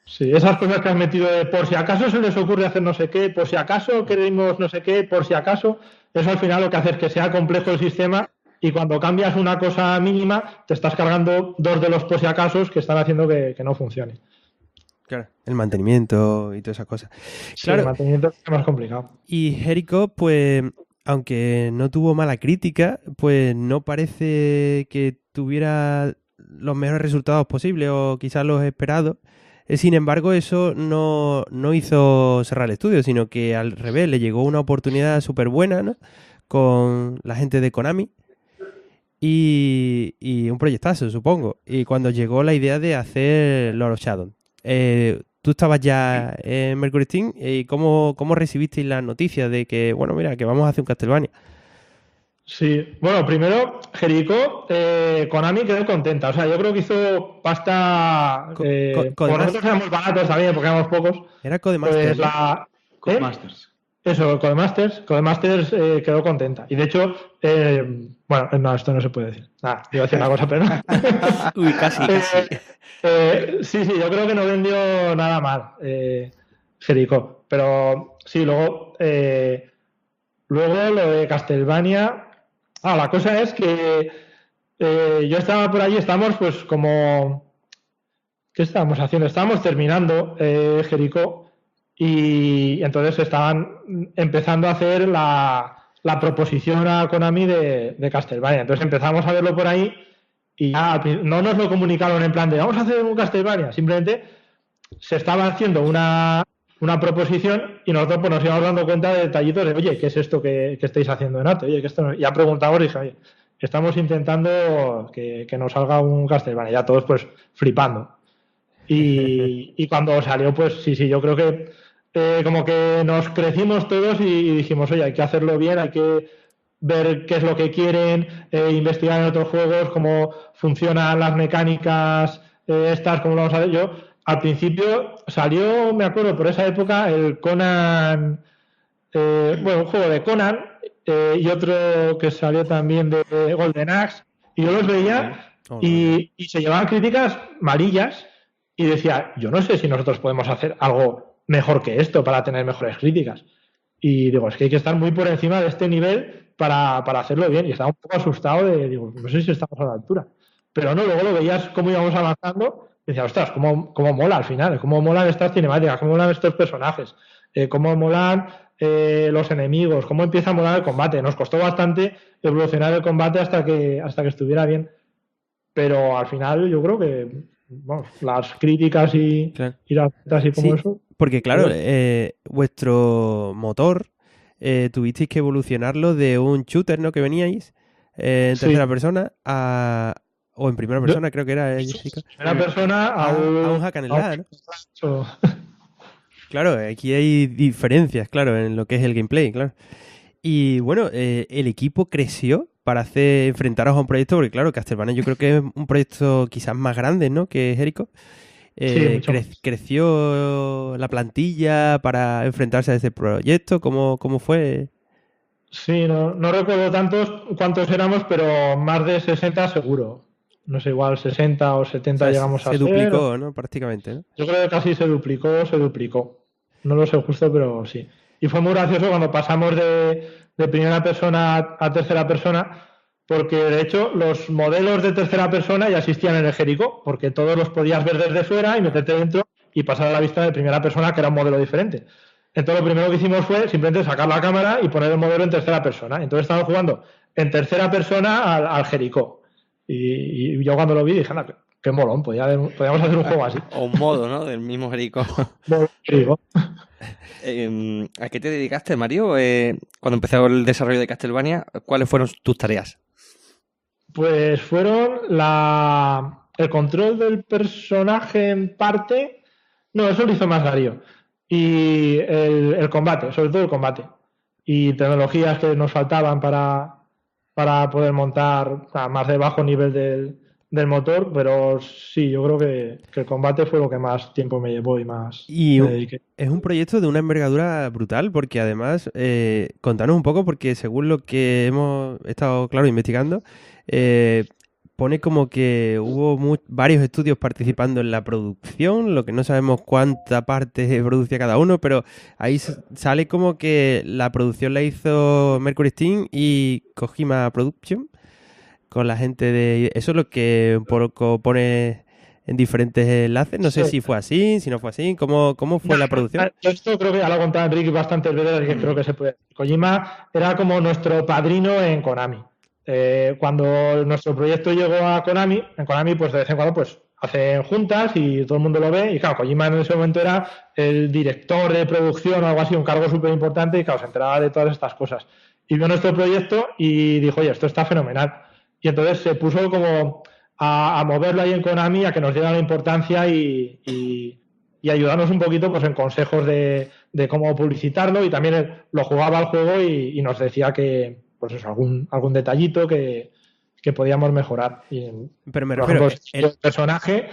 S3: Sí, esas cosas que has metido de por si acaso se les ocurre hacer no sé qué, por si acaso queremos no sé qué, por si acaso, eso al final lo que hace es que sea complejo el sistema, y cuando cambias una cosa mínima te estás cargando dos de los por si acasos que están haciendo que no funcione.
S2: Claro, el mantenimiento y todas esas cosas.
S3: Sí,
S2: claro,
S3: el mantenimiento es más complicado.
S2: Y Jericho, pues, aunque no tuvo mala crítica, pues no parece que tuviera los mejores resultados posibles o quizás los esperados. Sin embargo, eso no hizo cerrar el estudio, sino que al revés, le llegó una oportunidad súper buena, ¿no? Con la gente de Konami y un proyectazo, supongo. Y cuando llegó la idea de hacer Lord of Shadow. Tú estabas ya en Mercury Steam, y ¿cómo recibisteis las noticias de que, bueno, mira, que vamos a hacer un Castlevania?
S3: Sí, bueno, primero, Jericho, Konami quedó contenta. O sea, yo creo que hizo pasta. Por nosotros éramos baratos también, porque éramos pocos.
S2: Era Codemasters.
S3: Pues
S4: Codemasters.
S3: Eso, Codemasters quedó contenta. Y de hecho, bueno, no, esto no se puede decir. Nada, iba a decir una cosa, pero no.
S1: Uy, casi.
S3: Sí, yo creo que no vendió nada mal Jericho. Pero sí, luego lo de Castlevania. La cosa es que yo estaba por allí, estamos pues como... ¿Qué estábamos haciendo? Estábamos terminando Jericho. Y entonces estaban empezando a hacer la proposición a Konami de Castlevania. Entonces empezamos a verlo por ahí y ya no nos lo comunicaron en plan de vamos a hacer un Castlevania. Simplemente se estaba haciendo una proposición y nosotros pues nos íbamos dando cuenta de detallitos de oye, ¿qué es esto que estáis haciendo en arte? Oye, que esto no... Ya preguntamos y dije, oye, estamos intentando que nos salga un Castlevania. Ya todos pues flipando. Y cuando salió, pues sí, yo creo que como que nos crecimos todos y dijimos, oye, hay que hacerlo bien, hay que ver qué es lo que quieren, investigar en otros juegos, cómo funcionan las mecánicas estas, cómo lo vamos a hacer. Yo, al principio, salió, me acuerdo, por esa época, el Conan, un juego de Conan y otro que salió también de Golden Axe, y yo los veía y se llevaban críticas malillas. Y decía, yo no sé si nosotros podemos hacer algo mejor que esto para tener mejores críticas. Y digo, es que hay que estar muy por encima de este nivel para hacerlo bien. Y estaba un poco asustado digo, no sé si estamos a la altura. Pero no, luego lo veías cómo íbamos avanzando y decía, ostras, cómo mola al final, cómo molan estas cinemáticas, cómo molan estos personajes, cómo molan los enemigos, cómo empieza a molar el combate. Nos costó bastante evolucionar el combate hasta que estuviera bien. pero al final yo creo que bueno, las críticas y las así como eso.
S2: Porque claro, vuestro motor tuvisteis que evolucionarlo de un shooter, ¿no? Que veníais en tercera persona o en primera persona, creo que era Jessica.
S3: Primera persona
S2: a un hack and slash, ¿no? Claro, aquí hay diferencias, claro, en lo que es el gameplay, claro. Y bueno, el equipo creció para enfrentaros a un proyecto, porque claro, Castlevania yo creo que es un proyecto quizás más grande, ¿no? Que Jericho. ¿Creció la plantilla para enfrentarse a ese proyecto? ¿Cómo fue?
S3: Sí, no recuerdo cuántos éramos, pero más de 60 seguro. No sé, igual 60 o 70 llegamos a ser.
S2: Se duplicó, ¿no? Prácticamente, ¿no?
S3: Yo creo que casi se duplicó. No lo sé justo, pero sí. Y fue muy gracioso cuando pasamos de primera persona a tercera persona, porque de hecho los modelos de tercera persona ya existían en el Jericho, porque todos los podías ver desde fuera y meterte dentro y pasar a la vista de primera persona, que era un modelo diferente. Entonces lo primero que hicimos fue simplemente sacar la cámara y poner el modelo en tercera persona. Entonces estábamos jugando en tercera persona al Jericho. Y yo cuando lo vi dije, qué molón, podíamos hacer un juego así.
S1: O un modo, ¿no? Del mismo Jericho. ¿A qué te dedicaste, Mario? Cuando empezó el desarrollo de Castlevania, ¿cuáles fueron tus tareas?
S3: Pues fueron el control del personaje en parte. No, eso lo hizo más Darío. Y el combate, sobre todo el combate. Y tecnologías que nos faltaban para poder montar a más de bajo nivel del motor, pero sí, yo creo que el combate fue lo que más tiempo me llevó y más me dediqué.
S2: Es un proyecto de una envergadura brutal, porque además, contanos un poco, porque según lo que hemos estado, claro, investigando, pone como que hubo varios estudios participando en la producción, lo que no sabemos cuánta parte producía cada uno, pero ahí sale como que la producción la hizo Mercury Steam y Kojima Production, con la gente de... Eso es lo que un poco pone en diferentes enlaces. No sé si fue así, si no fue así. ¿Cómo fue la producción?
S3: Esto creo que ya lo ha contado Enrique bastantes veces, que creo que se puede. Kojima era como nuestro padrino en Konami. Cuando nuestro proyecto llegó a Konami, en Konami pues de vez en cuando pues hacen juntas y todo el mundo lo ve, y claro, Kojima en ese momento era el director de producción o algo así, un cargo súper importante, y claro, se enteraba de todas estas cosas. Y vio nuestro proyecto y dijo, oye, esto está fenomenal. Y entonces se puso como a moverlo ahí en Konami, a que nos diera la importancia y ayudarnos un poquito pues en consejos de cómo publicitarlo, y también él lo jugaba al juego y nos decía que pues eso, algún detallito que podíamos mejorar.
S2: Pero me refiero,
S3: el personaje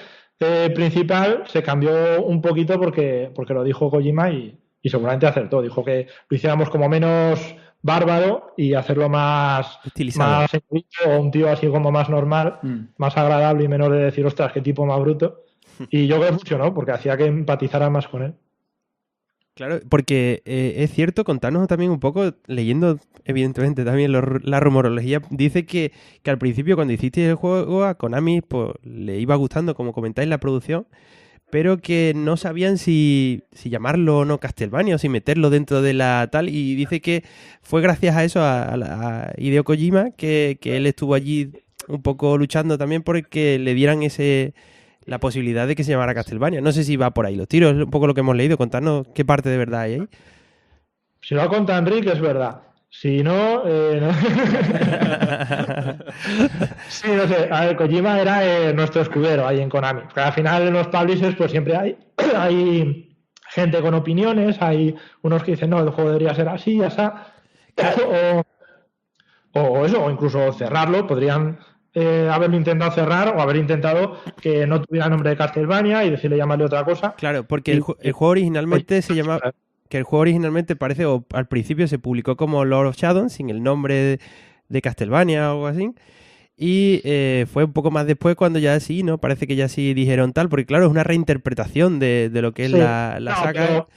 S3: principal se cambió un poquito porque lo dijo Kojima y seguramente acertó. Dijo que lo hiciéramos como menos bárbaro y hacerlo más
S2: estilizado,
S3: o un tío así como más normal, más agradable y menos de decir, ostras, qué tipo más bruto. Y yo creo que funcionó porque hacía que empatizara más con él.
S2: Claro, porque es cierto, contarnos también un poco, leyendo evidentemente también la rumorología, dice que al principio cuando hiciste el juego a Konami pues le iba gustando, como comentáis, la producción, pero que no sabían si llamarlo o no Castlevania o si meterlo dentro de la tal, y dice que fue gracias a eso, a Hideo Kojima, que él estuvo allí un poco luchando también porque le dieran la posibilidad de que se llamara Castlevania. No sé si va por ahí los tiros, es un poco lo que hemos leído. Contarnos qué parte de verdad hay ahí.
S3: Si lo ha contado Enrique, es verdad. Si no... no. Sí, no sé. A ver, Kojima era nuestro escudero ahí en Konami. Porque al final en los publishers pues siempre hay gente con opiniones, hay unos que dicen, no, el juego debería ser así, así. O eso, o incluso cerrarlo. Podrían... haberlo intentado cerrar o haber intentado que no tuviera nombre de Castlevania y decirle llamarle otra cosa.
S2: Claro, porque el juego originalmente se llamaba... Que el juego originalmente parece, o al principio se publicó como Lord of Shadow, sin el nombre de Castlevania o algo así. Y fue un poco más después cuando ya sí, ¿no? Parece que ya sí dijeron tal, porque claro, es una reinterpretación de lo que es la saga.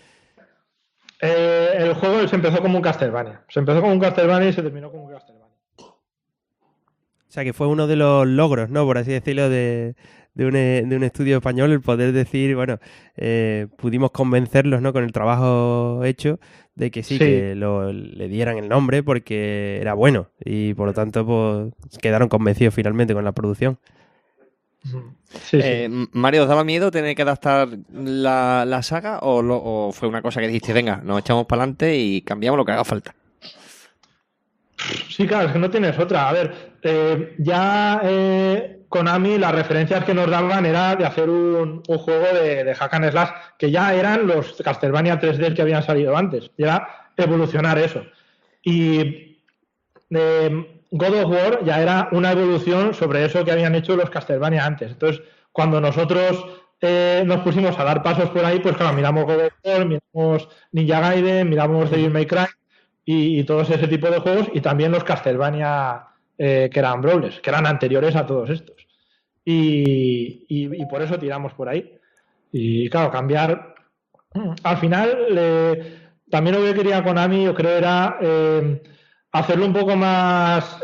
S3: El juego se empezó como un Castlevania. Se empezó como un Castlevania y se terminó como un Castlevania.
S2: O sea, que fue uno de los logros, ¿no? Por así decirlo, de un estudio español, el poder decir, bueno, pudimos convencerlos, ¿no? Con el trabajo hecho, de que sí. Que le dieran el nombre porque era bueno y por lo tanto pues quedaron convencidos finalmente con la producción.
S3: Sí, sí.
S1: Mario, ¿os daba miedo tener que adaptar la saga o fue una cosa que dijiste, venga, nos echamos para adelante y cambiamos lo que haga falta?
S3: Sí, claro, es que no tienes otra. A ver, Konami, las referencias que nos daban era de hacer un juego de hack and slash, que ya eran los Castlevania 3D que habían salido antes, y era evolucionar eso. Y God of War ya era una evolución sobre eso que habían hecho los Castlevania antes. Entonces, cuando nosotros nos pusimos a dar pasos por ahí, pues claro, miramos God of War, miramos Ninja Gaiden, miramos Devil May Cry y todos ese tipo de juegos, y también los Castlevania que eran brawlers, que eran anteriores a todos estos. Y por eso tiramos por ahí. Y claro, cambiar. Al final, también lo que quería Konami, yo creo, era hacerlo un poco más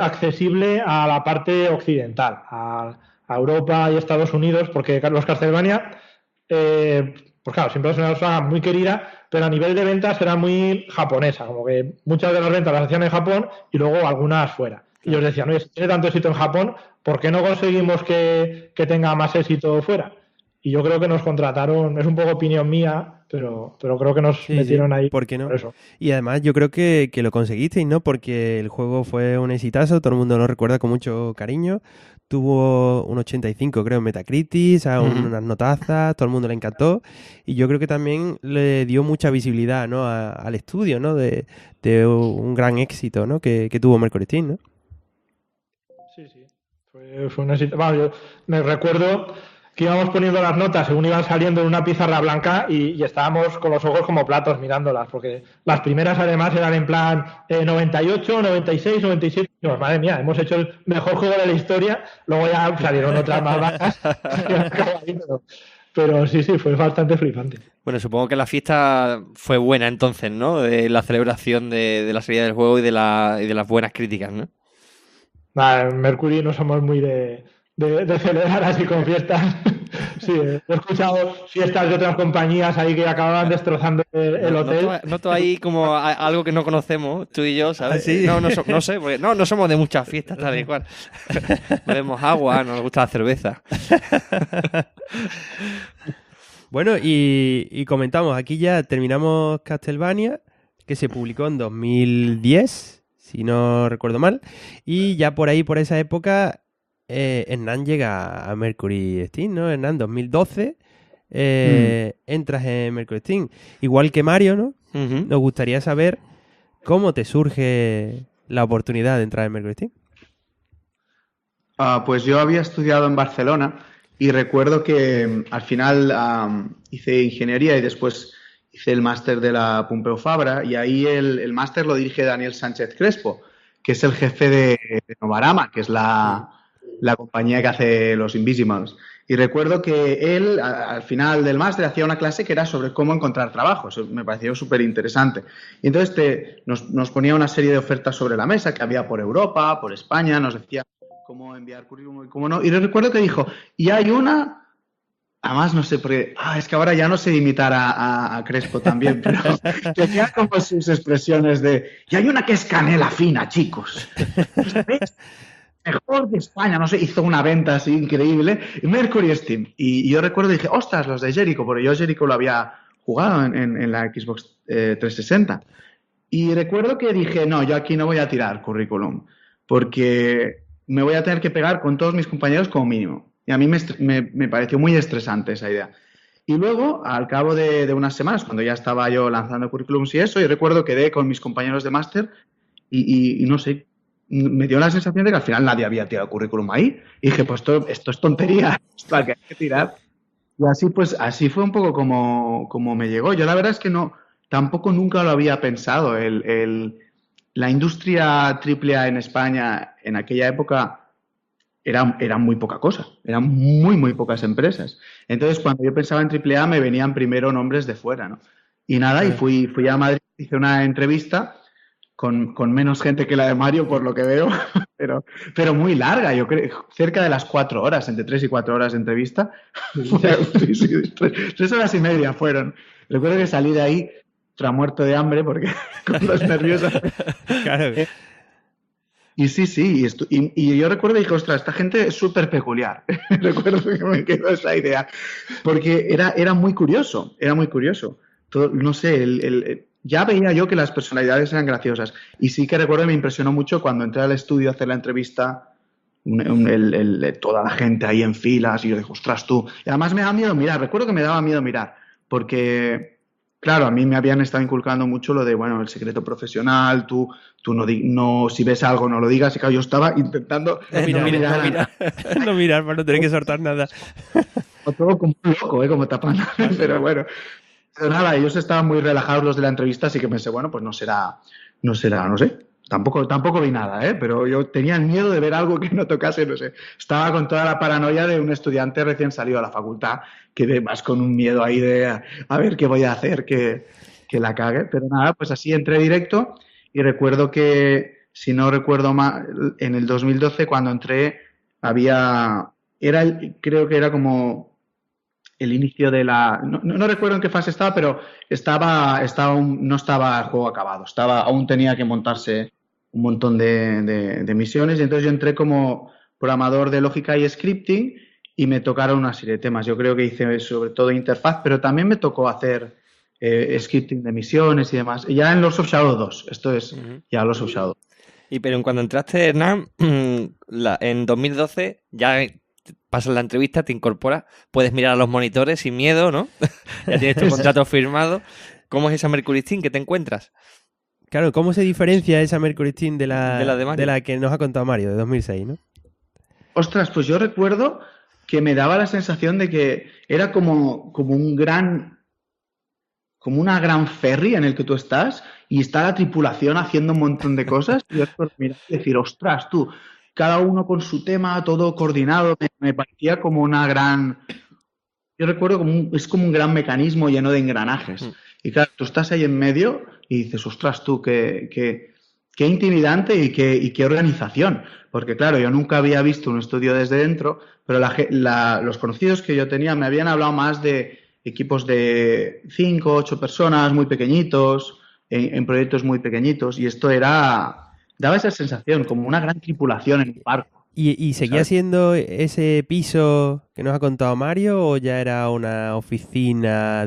S3: accesible a la parte occidental, a Europa y Estados Unidos, porque los Castlevania, pues claro, siempre es una cosa muy querida, pero a nivel de ventas era muy japonesa, como que muchas de las ventas las hacían en Japón y luego algunas fuera. Y ellos decían, oye, si tiene tanto éxito en Japón, ¿por qué no conseguimos que tenga más éxito fuera? Y yo creo que nos contrataron, es un poco opinión mía, pero creo que nos metieron ahí.
S2: ¿Por qué no?
S3: Por eso.
S2: Y además yo creo que lo conseguisteis, ¿no? Porque el juego fue un exitazo, todo el mundo lo recuerda con mucho cariño. Tuvo un 85, creo, en Metacritic, unas notazas, todo el mundo le encantó. Y yo creo que también le dio mucha visibilidad, ¿no? al estudio, ¿no? De un gran éxito, ¿no? Que tuvo Mercury Steam, ¿no?
S3: Sí, sí. Fue un éxito. Bueno, yo me recuerdo que íbamos poniendo las notas según iban saliendo en una pizarra blanca y estábamos con los ojos como platos mirándolas, porque las primeras además eran en plan 98, 96, 97. Pues, madre mía, hemos hecho el mejor juego de la historia, luego ya salieron otras más bajas. Pero sí, fue bastante flipante.
S1: Bueno, supongo que la fiesta fue buena entonces, ¿no? De la celebración de la salida del juego y de las buenas críticas, ¿no?
S3: En Mercury no somos muy de celebrar así con fiestas. Sí, he escuchado fiestas de otras compañías ahí que acababan destrozando el hotel.
S1: Noto ahí como algo que no conocemos, tú y yo, ¿sabes?
S2: ¿Sí?
S1: No sé, porque no somos de muchas fiestas, tal y cual. Bebemos agua, nos gusta la cerveza.
S2: Bueno, y comentamos, aquí ya terminamos Castlevania, que se publicó en 2010, si no recuerdo mal, y ya por ahí, por esa época, Hernán llega a Mercury Steam, ¿no? Hernán, 2012, entras en Mercury Steam. Igual que Mario, ¿no? Nos gustaría saber cómo te surge la oportunidad de entrar en Mercury Steam.
S4: Pues yo había estudiado en Barcelona y recuerdo que al final hice ingeniería y después hice el máster de la Pompeu Fabra, y ahí el máster lo dirige Daniel Sánchez Crespo, que es el jefe de Novarama, que es la compañía que hace los Invisimals. Y recuerdo que él, al final del máster, hacía una clase que era sobre cómo encontrar trabajo. Eso me pareció súper interesante. Y entonces nos ponía una serie de ofertas sobre la mesa que había por Europa, por España, nos decía cómo enviar currículum y cómo no. Y recuerdo que dijo, y hay una... Además, no sé, porque es que ahora ya no sé imitar a Crespo también, pero tenía como sus expresiones de, y hay una que es canela fina, chicos. ¿Ves? Mejor de España, no sé, hizo una venta así increíble, Mercury Steam. Y yo recuerdo y dije, ostras, los de Jericho, porque yo Jericho lo había jugado en la Xbox 360. Y recuerdo que dije, no, yo aquí no voy a tirar currículum, porque me voy a tener que pegar con todos mis compañeros como mínimo. Y a mí me pareció muy estresante esa idea. Y luego, al cabo de unas semanas, cuando ya estaba yo lanzando currículums y eso, yo recuerdo que quedé con mis compañeros de máster y no sé, me dio la sensación de que al final nadie había tirado currículum ahí. Y dije, pues esto es tontería, esto hay que tirar. Y así fue un poco como me llegó. Yo la verdad es que tampoco nunca lo había pensado. La industria AAA en España en aquella época era muy poca cosa, eran muy, muy pocas empresas. Entonces, cuando yo pensaba en AAA, me venían primero nombres de fuera, ¿no? Y nada, y fui a Madrid, hice una entrevista con menos gente que la de Mario, por lo que veo, pero muy larga, yo creo, cerca de las 4 horas, entre 3 y 4 horas de entrevista. Sí, 3 horas y media fueron. Recuerdo que salí de ahí muerto de hambre, porque con los nerviosos...
S2: Claro.
S4: Y sí, y yo recuerdo y dije, ostras, esta gente es súper peculiar. Recuerdo que me quedó esa idea, porque era muy curioso, era muy curioso. No sé, ya veía yo que las personalidades eran graciosas. Y sí que recuerdo que me impresionó mucho cuando entré al estudio a hacer la entrevista, toda la gente ahí en filas, y yo dije, ostras, tú. Y además me daba miedo mirar, recuerdo que me daba miedo mirar, porque, claro, a mí me habían estado inculcando mucho lo de, bueno, el secreto profesional, tú no, si ves algo no lo digas, y claro, yo estaba intentando
S2: No mirar. No mirar para no tener que soltar nada.
S4: O todo como un loco, como tapando. Pero bueno, pero nada, ellos estaban muy relajados los de la entrevista, así que pensé, bueno, pues no será, no sé. Tampoco vi nada, pero yo tenía miedo de ver algo que no tocase, no sé. Estaba con toda la paranoia de un estudiante recién salido a la facultad, que vas con un miedo ahí de a ver qué voy a hacer, que la cague. Pero nada, pues así entré directo y recuerdo que, si no recuerdo mal, en el 2012 cuando entré creo que era como el inicio de la... No recuerdo en qué fase estaba, pero no estaba el juego acabado. Aún tenía que montarse un montón de misiones, y entonces yo entré como programador de lógica y scripting y me tocaron una serie de temas. Yo creo que hice sobre todo interfaz, pero también me tocó hacer scripting de misiones y demás. Y ya en Lords of Shadow 2, esto es ya Lords of Shadow.
S1: Y pero cuando entraste, Hernán, en 2012 ya pasas la entrevista, te incorporas, puedes mirar a los monitores sin miedo, ¿no? Ya tienes tu contrato firmado. ¿Cómo es esa Mercury Steam que te encuentras?
S2: Claro, ¿cómo se diferencia esa Mercury Steam de la
S1: de
S2: la que nos ha contado Mario, de 2006, ¿no?
S4: Ostras, pues yo recuerdo que me daba la sensación de que era como una gran ferry en el que tú estás y está la tripulación haciendo un montón de cosas, y yo recuerdo mirar y decir, ostras, tú, cada uno con su tema, todo coordinado, me parecía como una gran... Yo recuerdo es como un gran mecanismo lleno de engranajes. Y claro, tú estás ahí en medio y dices, ostras, tú, qué intimidante y qué organización. Porque claro, yo nunca había visto un estudio desde dentro, pero los conocidos que yo tenía me habían hablado más de equipos de 5, 8 personas, muy pequeñitos, en proyectos muy pequeñitos, y esto daba esa sensación, como una gran tripulación en un barco.
S2: ¿Y seguía siendo ese piso que nos ha contado Mario, o ya era una oficina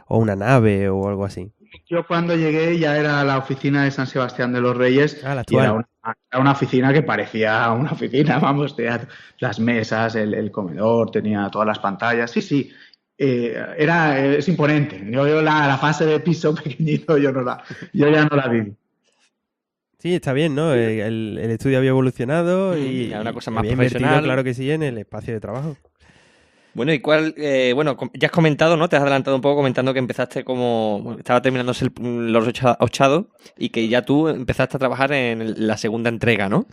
S2: o una nave o algo así?
S4: Yo cuando llegué ya era la oficina de San Sebastián de los Reyes,
S2: la
S4: y
S2: actual.
S4: era una oficina que parecía una oficina, vamos, tenía las mesas, el comedor, tenía todas las pantallas, sí. Es imponente. Yo la fase de piso pequeñito yo ya no la viví.
S2: Sí, está bien, ¿no? El estudio había evolucionado y
S1: ya una cosa más
S2: había
S1: profesional.
S2: invertido, claro que sí, en el espacio de trabajo.
S1: Bueno, ¿y ya has comentado, ¿no? Te has adelantado un poco comentando que empezaste estaba terminándose los Shadow y que ya tú empezaste a trabajar en la segunda entrega, ¿no?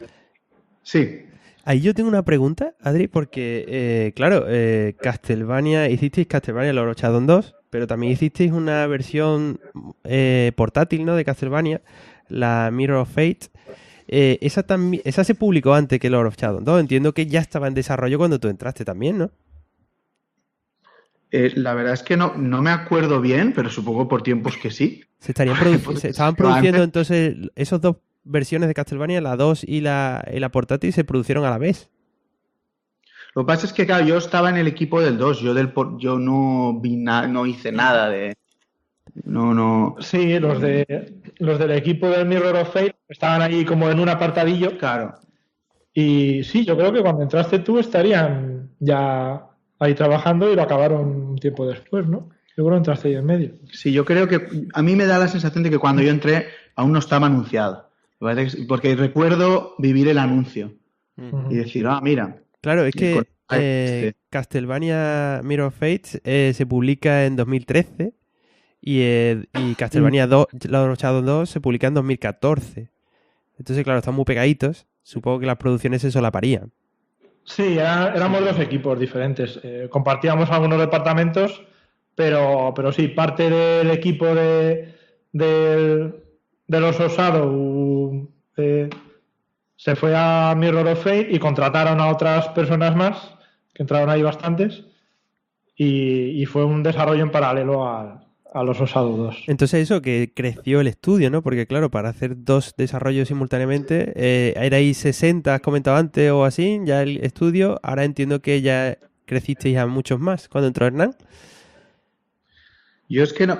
S4: Sí.
S2: Ahí yo tengo una pregunta, Adri, porque, claro, hicisteis Castlevania Lord of Shadow 2, pero también hicisteis una versión portátil, ¿no? De Castlevania, la Mirror of Fate. Esa se publicó antes que Lord of Shadow 2. Entiendo que ya estaba en desarrollo cuando tú entraste también, ¿no?
S4: La verdad es que no me acuerdo bien, pero supongo por tiempos que sí.
S2: Se estaban produciendo entonces esos dos versiones de Castlevania, la 2 y la portátil, se produjeron a la vez.
S4: Lo que pasa es que, claro, yo estaba en el equipo del 2, yo no vi no hice nada de... No.
S3: Sí, los del equipo del Mirror of Fate estaban ahí como en un apartadillo.
S4: Claro.
S3: Y sí, yo creo que cuando entraste tú estarían ya ahí trabajando y lo acabaron un tiempo después, ¿no? Yo creo que entraste ahí en medio.
S4: Sí, yo creo que a mí me da la sensación de que cuando yo entré aún no estaba anunciado. Porque recuerdo vivir el anuncio y decir, mira.
S2: Claro, es que Castlevania Mirror of Fate se publica en 2013 y Castlevania 2, Lord of Shadow 2 se publica en 2014. Entonces, claro, están muy pegaditos. Supongo que las producciones se solaparían.
S3: Sí, éramos dos equipos diferentes. Compartíamos algunos departamentos, pero sí, parte del equipo de los Shadow se fue a Mirror of Fate y contrataron a otras personas más, que entraron ahí bastantes, y fue un desarrollo en paralelo a los Shadow 2.
S2: Entonces eso, que creció el estudio, ¿no? Porque claro, para hacer 2 desarrollos simultáneamente, erais 60, has comentado antes o así, ya el estudio. Ahora entiendo que ya crecisteis a muchos más. ¿Cuándo entró Hernán?
S4: Yo es que no,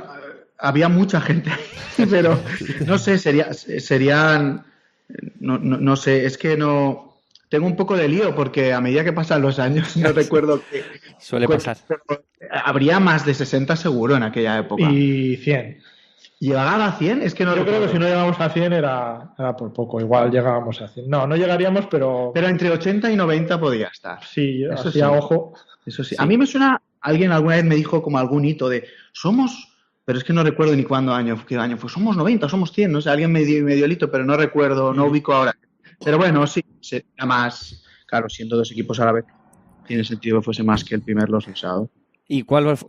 S4: había mucha gente ahí, pero no sé, serían, no sé, es que no, tengo un poco de lío porque a medida que pasan los años no recuerdo que...
S1: Suele pasar.
S4: Habría más de 60 seguro en aquella época.
S3: Y 100.
S4: ¿Llegaba a 100? Es que no
S3: Yo creo
S4: recuerdo.
S3: que si no llegamos a 100 era por poco. Igual llegábamos a 100. No llegaríamos, pero...
S4: Pero entre 80 y 90 podía estar.
S3: Sí,
S4: Eso
S3: hacía
S4: sí.
S3: ojo.
S4: Eso sí. A mí me suena, alguien alguna vez me dijo como algún hito de, somos, pero es que no recuerdo ni qué año fue, somos 90, somos 100, no sé, alguien me dio el hito, pero no recuerdo, no ubico ahora. Pero bueno, sí, sería más, claro, siendo 2 equipos a la vez, tiene sentido que fuese más que el primer Los Shadow.
S1: ¿Y cuáles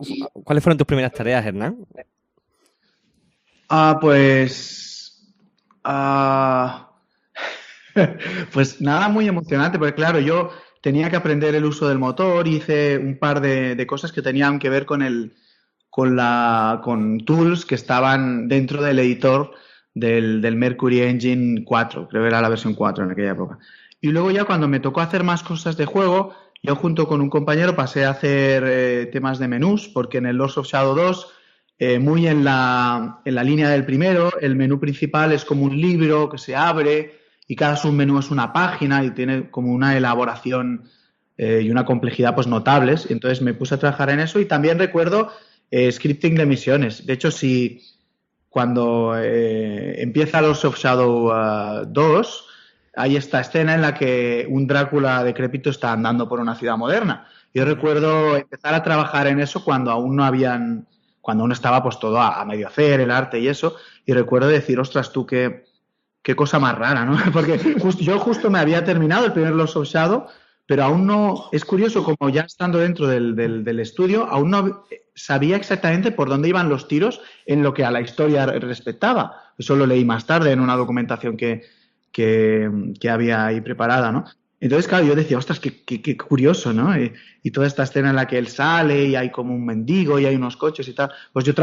S1: fueron tus primeras tareas, Hernán?
S4: Pues nada muy emocionante, porque claro, yo tenía que aprender el uso del motor, hice un par de cosas que tenían que ver con tools que estaban dentro del editor del Mercury Engine 4, creo que era la versión 4 en aquella época. Y luego ya cuando me tocó hacer más cosas de juego, yo junto con un compañero pasé a hacer temas de menús, porque en el Lords of Shadow 2, muy en la línea del primero, el menú principal es como un libro que se abre y cada submenú es una página y tiene como una elaboración y una complejidad pues notables. Y entonces me puse a trabajar en eso y también recuerdo scripting de misiones. De hecho, cuando empieza Lords of Shadow 2, hay esta escena en la que un Drácula decrépito está andando por una ciudad moderna. Yo recuerdo empezar a trabajar en eso cuando aún estaba pues todo a medio hacer, el arte y eso, y recuerdo decir, ostras, tú qué cosa más rara, ¿no? Porque yo justo me había terminado el primer Lords of Shadow, pero aún no, es curioso como ya estando dentro del estudio, aún no sabía exactamente por dónde iban los tiros en lo que a la historia respectaba. Eso lo leí más tarde en una documentación que había ahí preparada, ¿no? Entonces, claro, yo decía, ostras, qué curioso, ¿no? Y toda esta escena en la que él sale y hay como un mendigo y hay unos coches y tal. Pues yo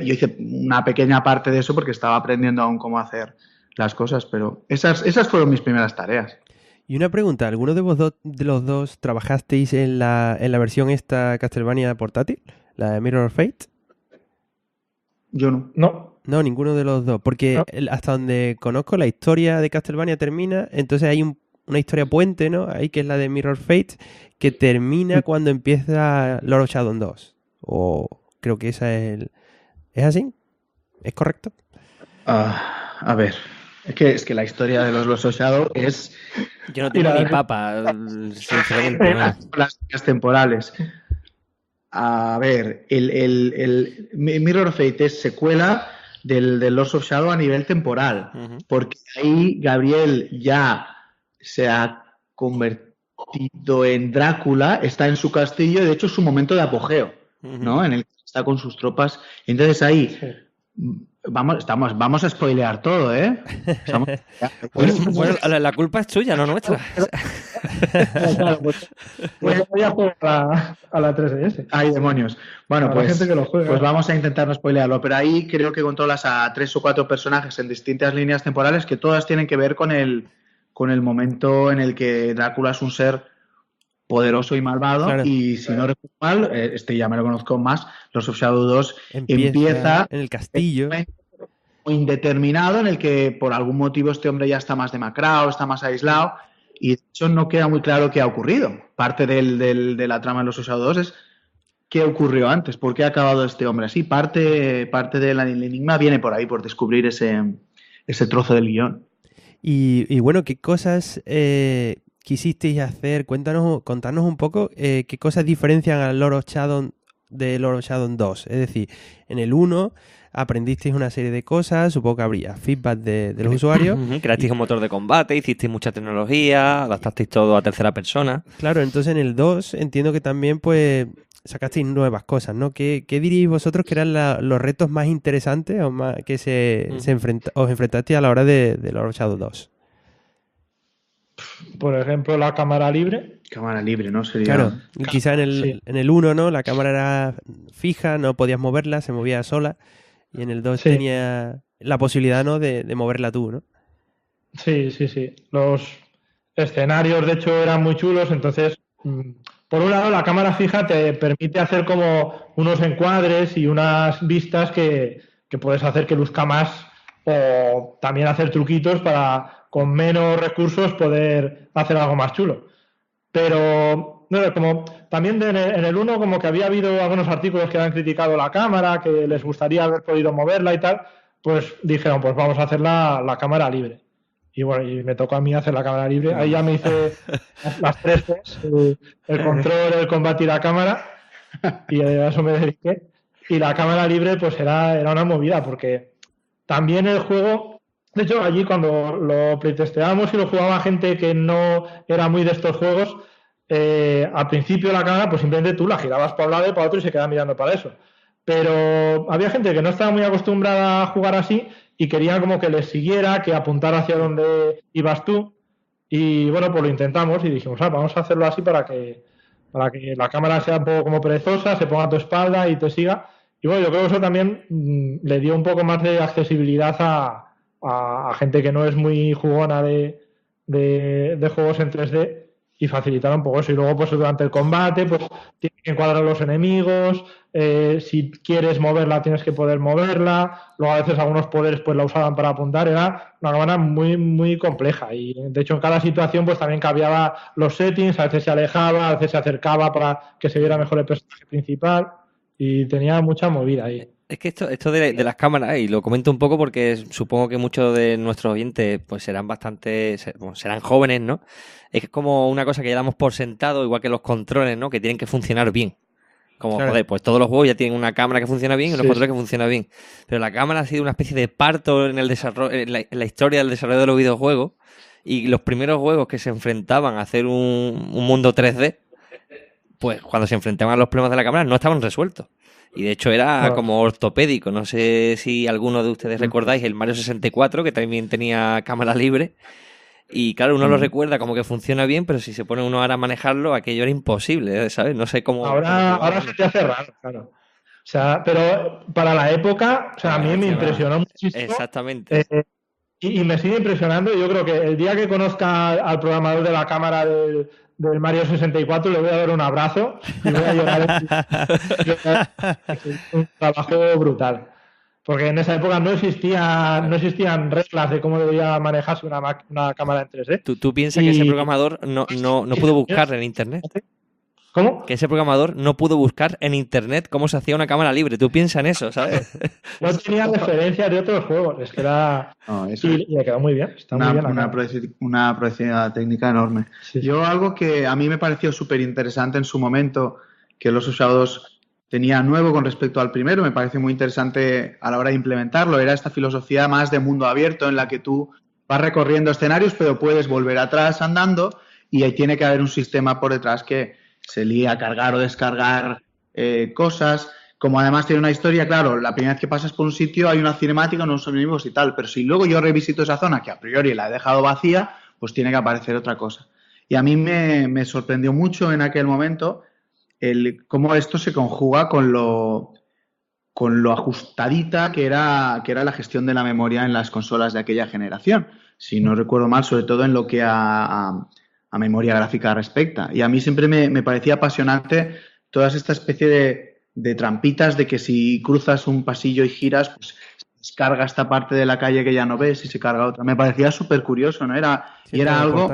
S4: hice una pequeña parte de eso porque estaba aprendiendo aún cómo hacer las cosas, pero esas fueron mis primeras tareas.
S2: Y una pregunta, ¿alguno de los dos trabajasteis en la versión esta Castlevania portátil? ¿La de Mirror of Fate?
S4: Yo no.
S2: No, ninguno de los dos, porque hasta donde conozco la historia de Castlevania termina, entonces hay una historia puente, ¿no? Ahí que es la de Mirror Fate, que termina cuando empieza Lord of Shadow 2. O creo que esa es ¿Es así? ¿Es correcto?
S4: A ver, es que la historia de los Lords of Shadow es...
S1: Yo no tengo ni papa, sinceramente.
S4: Las líneas temporales. A ver, el Mirror of Fate es secuela del Lords of Shadow a nivel temporal, porque ahí Gabriel ya se ha convertido en Drácula, está en su castillo y de hecho es su momento de apogeo, ¿no? En el que está con sus tropas. Entonces ahí vamos a spoilear todo, ¿eh?
S1: Bueno, la culpa es tuya, no nuestra.
S3: Pues voy a jugar a la 3DS.
S4: Ay, demonios. Bueno, pues vamos a intentar no spoilearlo, pero ahí creo que controlas a 3 o 4 personajes en distintas líneas temporales que todas tienen que ver con el momento en el que Drácula es un ser poderoso y malvado, claro. Y si no recuerdo mal, ya me lo conozco más, Lords of Shadow 2 empieza
S2: en el castillo
S4: indeterminado en el que por algún motivo este hombre ya está más demacrado, está más aislado y de hecho no queda muy claro qué ha ocurrido. Parte de la trama de Lords of Shadow 2 es qué ocurrió antes, por qué ha acabado este hombre así. Parte del enigma viene por ahí, por descubrir ese trozo del guión.
S2: Y bueno, ¿qué cosas quisisteis hacer? Contarnos un poco qué cosas diferencian a Lord of Shadow de Lord of Shadow 2. Es decir, en el 1 aprendisteis una serie de cosas, supongo que habría feedback de los usuarios.
S1: Creasteis un motor de combate, hicisteis mucha tecnología, adaptasteis todo a tercera persona.
S2: Claro, entonces en el 2 entiendo que también pues sacasteis nuevas cosas, ¿no? ¿Qué diríais vosotros que eran los retos más interesantes o más que os enfrentasteis a la hora de Lord of Shadow 2?
S3: por ejemplo, la cámara libre.
S4: Cámara libre, ¿no? Sería...
S2: Claro, quizá
S3: Sí.
S2: en el 1, ¿no? La cámara era fija, no podías moverla, se movía sola. Y en el 2
S3: Sí.
S2: tenía la posibilidad, ¿no? de moverla tú, ¿no?
S3: Sí. Los escenarios, de hecho, eran muy chulos. Entonces, por un lado, la cámara fija te permite hacer como unos encuadres y unas vistas que puedes hacer que luzca más, o también hacer truquitos para, con menos recursos, poder hacer algo más chulo. Pero no, como también en el 1 como que había habido algunos artículos que habían criticado la cámara, que les gustaría haber podido moverla y tal, pues dijeron, pues vamos a hacer la cámara libre. Y bueno, y me tocó a mí hacer la cámara libre. Ahí ya me hice las tres Cs, el control, el combate y la cámara, y a eso me dediqué. Y la cámara libre pues era una movida, porque también el juego, de hecho allí cuando lo playtesteábamos y lo jugaba gente que no era muy de estos juegos, al principio la cámara pues simplemente tú la girabas para un lado y para otro y se quedaba mirando para eso. Pero había gente que no estaba muy acostumbrada a jugar así y quería como que les siguiera, que apuntara hacia donde ibas tú. Y bueno, pues lo intentamos y dijimos, vamos a hacerlo así para que la cámara sea un poco como perezosa, se ponga a tu espalda y te siga. Y bueno, yo creo que eso también le dio un poco más de accesibilidad a gente que no es muy jugona de juegos en 3D y facilitar un poco eso. Y luego, pues durante el combate, pues tienes que encuadrar a los enemigos. Si quieres moverla, tienes que poder moverla. Luego, a veces, algunos poderes pues la usaban para apuntar. Era una cámara muy, muy compleja. Y de hecho, en cada situación, pues también cambiaba los settings. A veces se alejaba, a veces se acercaba para que se viera mejor el personaje principal. Y tenía mucha movida ahí.
S1: Es que esto de las cámaras, y lo comento un poco porque supongo que muchos de nuestros oyentes pues serán serán jóvenes, ¿no? Es como una cosa que ya damos por sentado, igual que los controles, ¿no? Que tienen que funcionar bien. Como,
S2: Claro.
S1: joder, pues todos los juegos ya tienen una cámara que funciona bien y unos
S3: Sí,
S1: controles que funcionan bien. Pero la cámara ha sido una especie de parto en el desarrollo, en la historia del desarrollo de los videojuegos, y los primeros juegos que se enfrentaban a hacer un mundo 3D, pues cuando se enfrentaban a los problemas de la cámara no estaban resueltos. Y de hecho era
S3: Claro.
S1: como ortopédico. No sé si alguno de ustedes recordáis el Mario 64, que también tenía cámara libre. Y claro, uno lo recuerda como que funciona bien, pero si se pone uno ahora a manejarlo, aquello era imposible, ¿sabes? No sé cómo...
S3: Ahora se te hace raro, claro. O sea, pero para la época, o sea, a mí me impresionó muchísimo.
S1: Exactamente.
S3: Y me sigue impresionando. Yo creo que el día que conozca al programador de la cámara del Mario 64 le voy a dar un abrazo y voy a llorar. Es un trabajo brutal. Porque en esa época no existían reglas de cómo debía manejarse una cámara en 3D.
S1: ¿Tú piensas que ese programador no pudo buscar en internet?
S3: ¿Cómo?
S1: Que ese programador no pudo buscar en internet cómo se hacía una cámara libre. Tú piensas en eso, ¿sabes?
S3: No tenía referencias de otros juegos. Es que era...
S4: No, eso
S3: Y le quedó muy bien. Está muy bien la cámara.
S4: una proeza técnica enorme.
S3: Sí.
S4: Yo algo que a mí me pareció súper interesante en su momento, que los usados tenía nuevo con respecto al primero, me parece muy interesante a la hora de implementarlo, era esta filosofía más de mundo abierto en la que tú vas recorriendo escenarios, pero puedes volver atrás andando y ahí tiene que haber un sistema por detrás que se lía a cargar o descargar cosas. Como además tiene una historia, claro, la primera vez que pasas por un sitio hay una cinemática, unos enemigos y tal, pero si luego yo revisito esa zona que a priori la he dejado vacía, pues tiene que aparecer otra cosa. Y a mí me sorprendió mucho en aquel momento cómo esto se conjuga con lo ajustadita que era la gestión de la memoria en las consolas de aquella generación. Si no recuerdo mal, sobre todo en lo que a memoria gráfica respecta. Y a mí siempre me parecía apasionante toda esta especie de trampitas de que si cruzas un pasillo y giras, pues se descarga esta parte de la calle que ya no ves y se carga otra. Me parecía súper curioso, ¿no? Era algo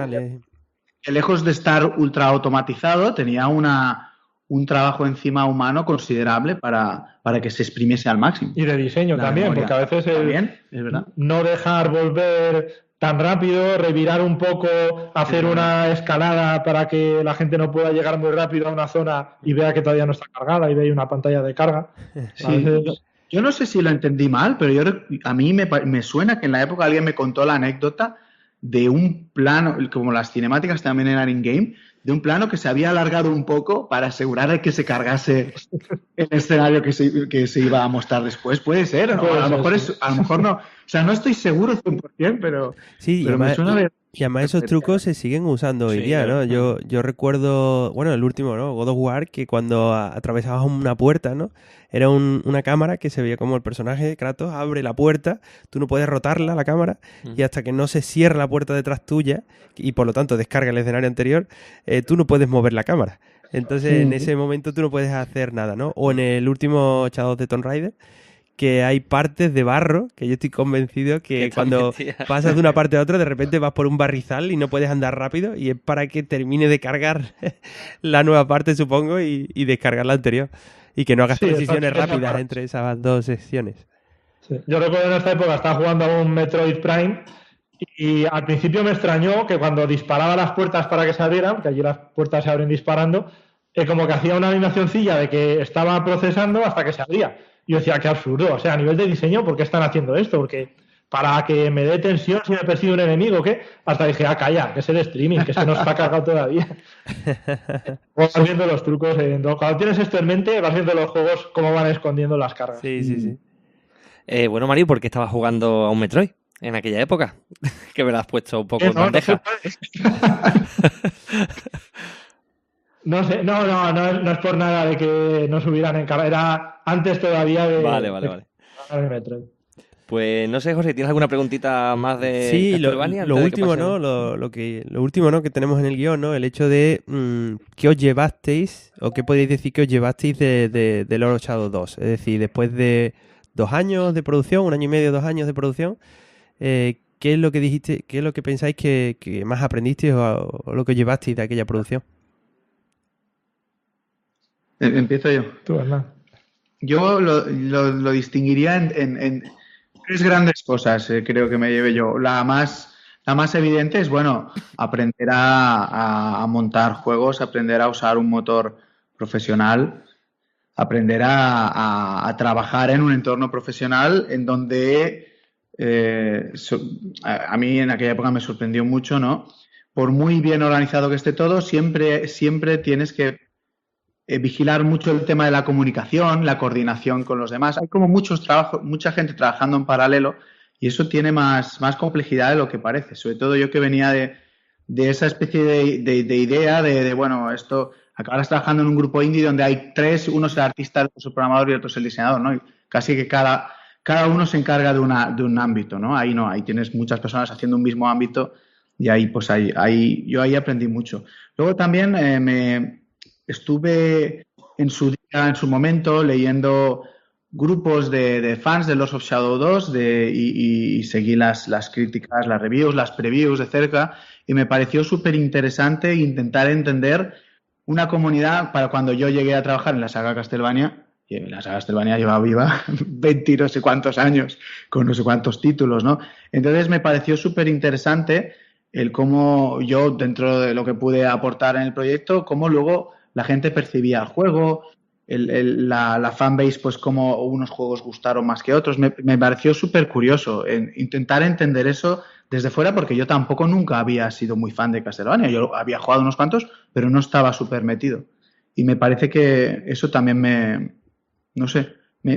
S4: que lejos de estar ultra automatizado, tenía un trabajo encima humano considerable para que se exprimiese al máximo.
S3: Y de diseño también, memoria. Porque a veces
S4: también, es verdad.
S3: No dejar volver tan rápido, revirar un poco, hacer una escalada para que la gente no pueda llegar muy rápido a una zona y vea que todavía no está cargada y ve una pantalla de carga.
S4: Sí. Yo no sé si lo entendí mal, pero a mí me suena que en la época alguien me contó la anécdota de un plano, como las cinemáticas también eran in-game, de un plano que se había alargado un poco para asegurar que se cargase el escenario que se iba a mostrar después. Puede ser, ¿no? A lo mejor no. O sea, no estoy seguro 100%, pero,
S2: sí,
S4: pero me suena de
S2: Y además esos trucos se siguen usando hoy día, ¿no? Yo recuerdo, bueno, el último, ¿no? God of War, que cuando atravesabas una puerta, ¿no? Era una cámara que se veía como el personaje de Kratos abre la puerta, tú no puedes rotarla, la cámara, y hasta que no se cierra la puerta detrás tuya, y por lo tanto descarga el escenario anterior, tú no puedes mover la cámara. Entonces en ese momento tú no puedes hacer nada, ¿no? O en el último Shadow of the Tomb Raider, que hay partes de barro que yo estoy convencido que cuando pasas de una parte a otra de repente vas por un barrizal y no puedes andar rápido y es para que termine de cargar la nueva parte, supongo, y descargar la anterior y que no hagas transiciones rápidas entre esas dos secciones.
S3: Sí. Yo recuerdo en esta época estaba jugando a un Metroid Prime y al principio me extrañó que cuando disparaba las puertas para que se abrieran, que allí las puertas se abren disparando, como que hacía una animacioncilla de que estaba procesando hasta que se abría. Y yo decía, qué absurdo, o sea, a nivel de diseño, ¿por qué están haciendo esto? Porque para que me dé tensión si me persigue un enemigo, ¿qué? Hasta dije, calla, que es el streaming, que no está cargado todavía. Vas viendo los trucos, cuando tienes esto en mente, vas viendo los juegos cómo van escondiendo las cargas.
S2: Sí.
S1: Bueno, Mario, ¿por qué estabas jugando a un Metroid en aquella época? Que me lo has puesto un poco en bandeja.
S3: No sé, no es por nada de que no subieran en carga. Era antes todavía de...
S1: Vale.
S3: De Metroid.
S1: Pues no sé, José, ¿tienes alguna preguntita más de
S2: Castlevania? Lo último, ¿no? Lo último, ¿no? Que tenemos en el guión, ¿no? El hecho de qué os llevasteis, o qué podéis decir que os llevasteis de Lord of Shadow 2. Es decir, después de 2 años de producción, 1 año y medio, 2 años de producción, ¿qué es lo que dijiste, qué es lo que pensáis que más aprendisteis o lo que os llevasteis de aquella producción?
S4: Empiezo yo.
S3: Tú, Hernán.
S4: Yo lo distinguiría en 3 grandes cosas, creo que me lleve yo. La más evidente es, bueno, aprender a montar juegos, aprender a usar un motor profesional, aprender a trabajar en un entorno profesional en donde a mí en aquella época me sorprendió mucho, ¿no? Por muy bien organizado que esté todo, siempre tienes que vigilar mucho el tema de la comunicación, la coordinación con los demás. Hay como mucha gente trabajando en paralelo y eso tiene más complejidad de lo que parece. Sobre todo yo que venía de esa especie de idea de bueno, esto acabas trabajando en un grupo indie donde hay 3, uno es el artista, otro es el programador y otro es el diseñador, ¿no? Y casi que cada uno se encarga de un ámbito, ¿no? Ahí tienes muchas personas haciendo un mismo ámbito y ahí pues yo ahí aprendí mucho. Luego también estuve en su momento leyendo grupos de fans de Lords of Shadow 2 y seguí las críticas, las reviews, las previews de cerca y me pareció súper interesante intentar entender una comunidad para cuando yo llegué a trabajar en la saga Castlevania. Y la saga Castlevania lleva viva 20 no sé cuántos años con no sé cuántos títulos, ¿no? Entonces me pareció súper interesante el cómo yo, dentro de lo que pude aportar en el proyecto, cómo luego la gente percibía el juego, la fanbase, pues cómo unos juegos gustaron más que otros. Me pareció súper curioso intentar entender eso desde fuera, porque yo tampoco nunca había sido muy fan de Castlevania. Yo había jugado unos cuantos, pero no estaba súper metido. Y me parece que eso también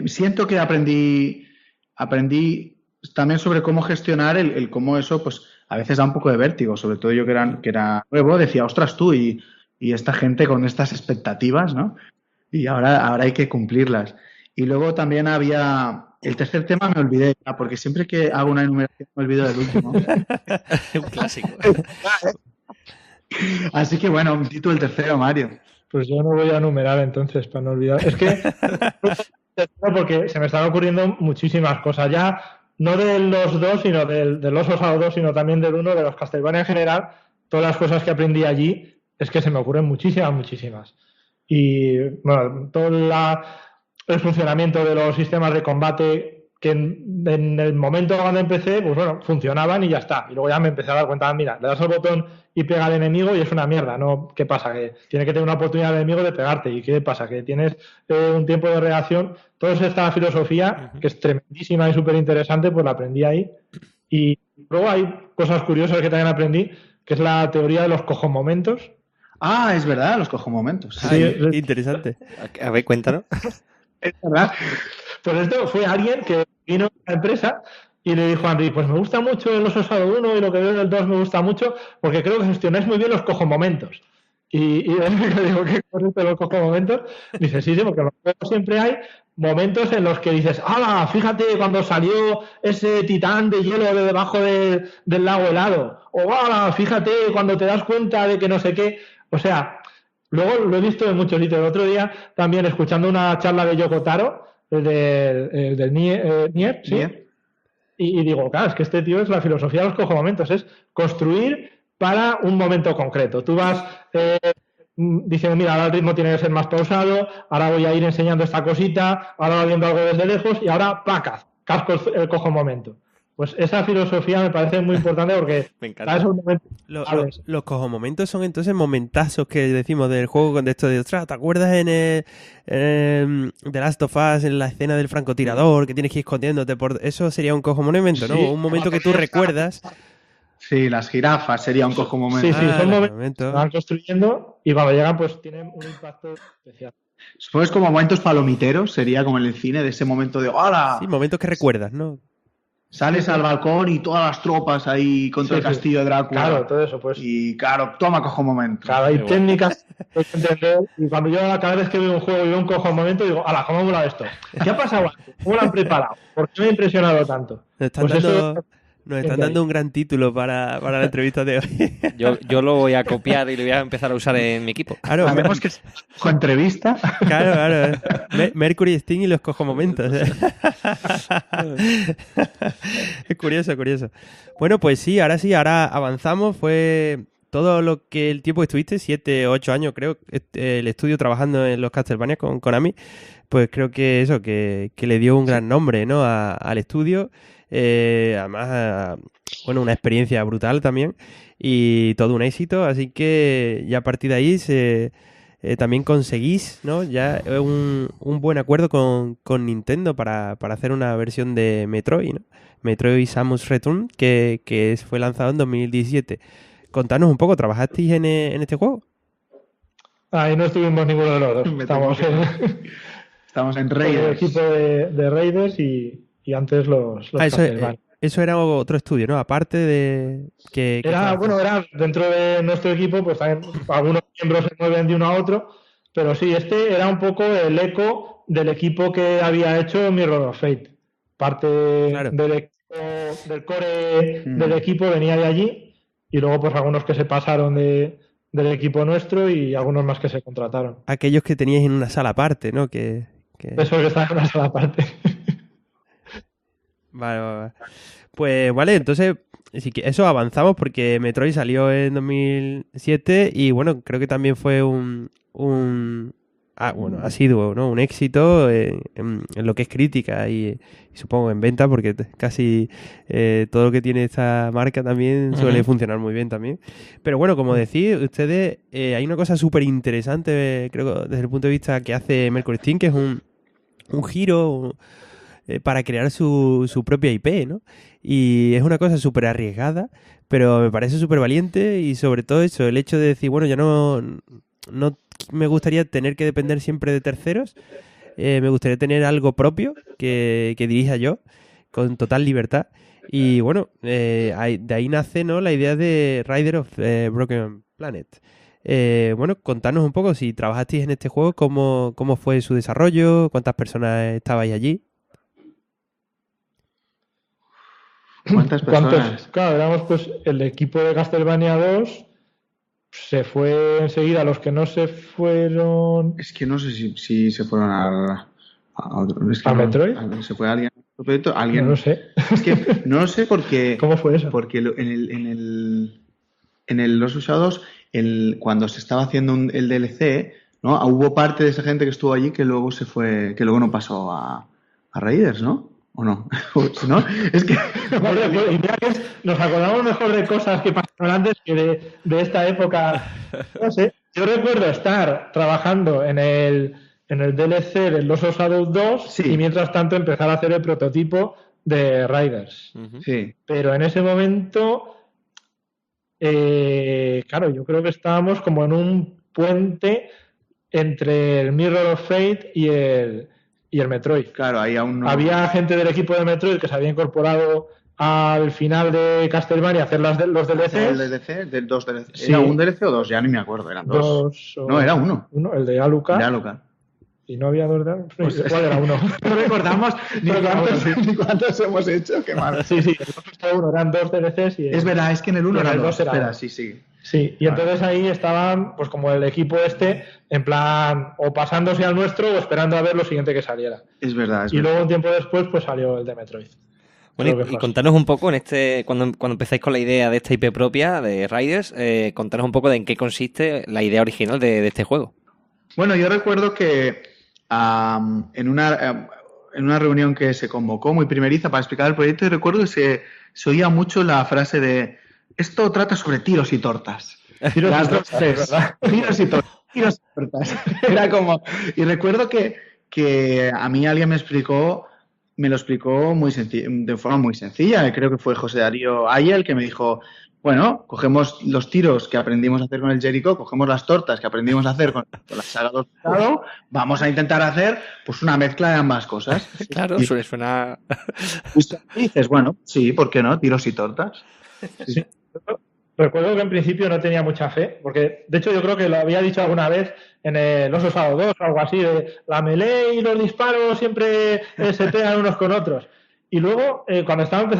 S4: siento que aprendí también sobre cómo gestionar el cómo eso, pues a veces da un poco de vértigo, sobre todo yo que era nuevo, decía, ostras tú, y esta gente con estas expectativas, ¿no? Y ahora hay que cumplirlas. Y luego también había... El tercer tema me olvidé, porque siempre que hago una enumeración me olvido del último.
S1: Un clásico.
S4: Así que bueno, di tú el tercero, Mario.
S3: Pues yo no voy a enumerar entonces, para no olvidar. Es que... porque se me están ocurriendo muchísimas cosas. Ya no de los dos, sino del Lords of Shadow 2, sino también del uno, de los Castlevania en general. Todas las cosas que aprendí allí... Es que se me ocurren muchísimas. Y bueno, todo el funcionamiento de los sistemas de combate que en el momento cuando empecé, pues bueno, funcionaban y ya está. Y luego ya me empecé a dar cuenta, mira, le das al botón y pega al enemigo y es una mierda, ¿no? ¿Qué pasa? Que tiene que tener una oportunidad el enemigo de pegarte. ¿Y qué pasa? Que tienes un tiempo de reacción. Toda esta filosofía, que es tremendísima y súper interesante, pues la aprendí ahí. Y luego hay cosas curiosas que también aprendí, que es la teoría de los cojomomentos.
S4: Ah, es verdad, los cojomomentos.
S2: Sí, interesante.
S1: A ver, cuéntanos.
S3: Es verdad. Pues esto fue alguien que vino a la empresa y le dijo a Henry, pues me gusta mucho el Oso Shadow 1 y lo que veo del 2 me gusta mucho porque creo que gestionáis muy bien los cojomomentos. Y le digo, ¿qué correcto los cojomomentos? Dice, sí, porque en los juegos siempre hay momentos en los que dices, ¡hala! Fíjate cuando salió ese titán de hielo de debajo del lago helado. O ¡hala! Fíjate cuando te das cuenta de que no sé qué. O sea, luego lo he visto en muchos sitios. El otro día también escuchando una charla de Yoko Taro, el del Nier, ¿sí? Y digo, claro, es que este tío es la filosofía de los cojomomentos, es construir para un momento concreto. Tú vas diciendo, mira, ahora el ritmo tiene que ser más pausado, ahora voy a ir enseñando esta cosita, ahora voy viendo algo desde lejos y ahora ¡pacas! Casco el cojomomento. Pues esa filosofía me parece muy importante porque
S1: Me encanta.
S3: esos momentos
S2: Los cojomomentos son entonces momentazos que decimos del juego con esto de, ostras, ¿te acuerdas en The Last of Us, en la escena del francotirador, que tienes que ir escondiéndote por... Eso sería un cojomomento, ¿no?
S4: Sí.
S2: Un momento que tú recuerdas.
S4: Sí, las jirafas sería un cojomomento.
S3: Sí, sí, son momentos que
S2: momento.
S3: se van construyendo y cuando llegan pues tienen un impacto especial.
S4: Pues como momentos palomiteros, sería como en el cine, de ese momento de ¡hola!
S2: Sí, momentos que recuerdas, ¿no?
S4: Sales al balcón y todas las tropas ahí contra
S3: Sí,
S4: el castillo de Drácula.
S3: Claro, todo eso, pues.
S4: Y claro, toma cojomomento.
S3: Claro, hay
S1: Qué
S3: técnicas que hay que entender. Y cuando yo cada vez que veo un juego y veo un cojomomento, digo, ¡hala! ¿Cómo ha molado esto? ¿Qué ha pasado antes? ¿Cómo lo han preparado? ¿Por qué me ha impresionado tanto?
S2: Nos están
S3: Pues
S2: dando,
S3: eso-
S2: nos están dando un gran título para la entrevista de hoy.
S1: Yo lo voy a copiar y lo voy a empezar a usar en mi equipo.
S2: Claro,
S4: Sabemos que es con entrevista.
S2: claro. Mercury Steam y los cojomomentos. Es curioso. Bueno, pues sí, ahora avanzamos. Fue todo lo que el tiempo que estuviste, 7, 8 años creo, el estudio trabajando en los Castlevania con Konami, pues creo que eso, que le dio un gran nombre, ¿no? al estudio. Además, bueno, una experiencia brutal también y todo un éxito, así que ya a partir de ahí también conseguís, ¿no? Ya un buen acuerdo con Nintendo para hacer una versión de Metroid, ¿no? Metroid Samus Return, que fue lanzado en 2017. Contanos un poco, ¿trabajasteis en este juego?
S3: Ahí no estuvimos ninguno de los dos.
S4: Me
S3: Estamos
S4: temo Estamos en
S3: en el
S4: Raiders.
S3: equipo de Raiders y antes los Castlevania.
S2: Eso era otro estudio, ¿no? Aparte de que
S3: Era dentro de nuestro equipo, pues también algunos miembros se mueven de uno a otro, pero sí, este era un poco el eco del equipo que había hecho Mirror of Fate. Parte
S2: Claro.
S3: del core del equipo venía de allí y luego pues algunos que se pasaron del equipo nuestro y algunos más que se contrataron.
S2: aquellos que teníais en una sala aparte, ¿no? Que...
S3: Eso que está en una sola parte.
S2: Vale. Pues vale, entonces eso avanzamos porque Metroid salió en 2007 y bueno, creo que también fue ha sido, ¿no? Un éxito en lo que es crítica y supongo en venta porque casi todo lo que tiene esta marca también suele funcionar muy bien también. Pero bueno, como decís, ustedes, hay una cosa súper interesante, creo, desde el punto de vista que hace Mercury Steam, que es un giro para crear su propia IP, ¿no? Y es una cosa súper arriesgada, pero me parece súper valiente y sobre todo eso, el hecho de decir, bueno, ya no me gustaría tener que depender siempre de terceros, me gustaría tener algo propio que dirija yo con total libertad. Y bueno, de ahí nace, ¿no? La idea de Rider of Broken Planet. Bueno, contanos un poco si trabajasteis en este juego, cómo fue su desarrollo, cuántas personas estabais allí.
S4: ¿Cuántas personas?
S3: Claro, éramos pues el equipo de Castlevania 2, se fue enseguida, los que no se fueron...
S4: Es que no sé si se fueron a otro. Es que
S3: ¿A Metroid?
S4: ¿Se fue alguien? ¿Alguien?
S3: No lo sé.
S4: Es que no lo sé porque...
S3: ¿Cómo fue eso?
S4: Porque en el Los Usados, cuando se estaba haciendo el DLC, ¿no? Hubo parte de esa gente que estuvo allí que luego se fue, que luego no pasó a Raiders, ¿no? ¿O no? ¿No? Es que...
S3: Y mira que nos acordamos mejor de cosas que pasaron antes que de esta época. No sé. Yo recuerdo estar trabajando en el DLC de Los Osados 2
S4: Sí.
S3: y mientras tanto empezar a hacer el prototipo de Riders.
S4: Sí.
S3: Pero en ese momento, claro, yo creo que estábamos como en un puente entre el Mirror of Fate y el y el Metroid.
S4: Claro, ahí aún no.
S3: Había gente del equipo de Metroid que se había incorporado al final de Castlevania a hacer los DLCs.
S4: ¿El DLC? ¿Dos DLC?
S3: Sí.
S4: ¿Era un DLC o dos? Ya ni me acuerdo, eran dos. No, era uno.
S3: El de Alucard.
S4: De Alucard.
S3: Y no había dos de Alucard.
S4: Pues
S3: ¿Cuál era uno?
S4: No recordamos ni cuántos hemos hecho, qué mal.
S3: Sí, eran dos DLCs. Y
S4: es verdad, es que en el uno eran dos.
S3: Espera, sí. Sí, y entonces ahí estaban, pues como el equipo en plan, o pasándose al nuestro o esperando a ver lo siguiente que saliera.
S4: Es verdad.
S3: Luego un tiempo después pues salió el de Metroid.
S1: Bueno, y contanos un poco, cuando empezáis con la idea de esta IP propia, de Riders, contanos un poco de en qué consiste la idea original de este juego.
S4: Bueno, yo recuerdo que en una reunión que se convocó muy primeriza para explicar el proyecto, y recuerdo que se oía mucho la frase de esto trata sobre tiros y tortas. Las dos tres, tiros y tortas. Era como... Y recuerdo que a mí alguien me lo explicó de forma muy sencilla. Creo que fue José Darío Ayel que me dijo, bueno, cogemos los tiros que aprendimos a hacer con el Jericho, cogemos las tortas que aprendimos a hacer con la saga 2, vamos a intentar hacer pues una mezcla de ambas cosas.
S1: Claro, suena...
S4: Y dices, bueno, sí, ¿por qué no? Tiros y tortas.
S3: Sí. Recuerdo que en principio no tenía mucha fe, porque de hecho yo creo que lo había dicho alguna vez en el Oso Sado 2 o algo así, de la melee y los disparos siempre se pegan unos con otros. Y luego, cuando estábamos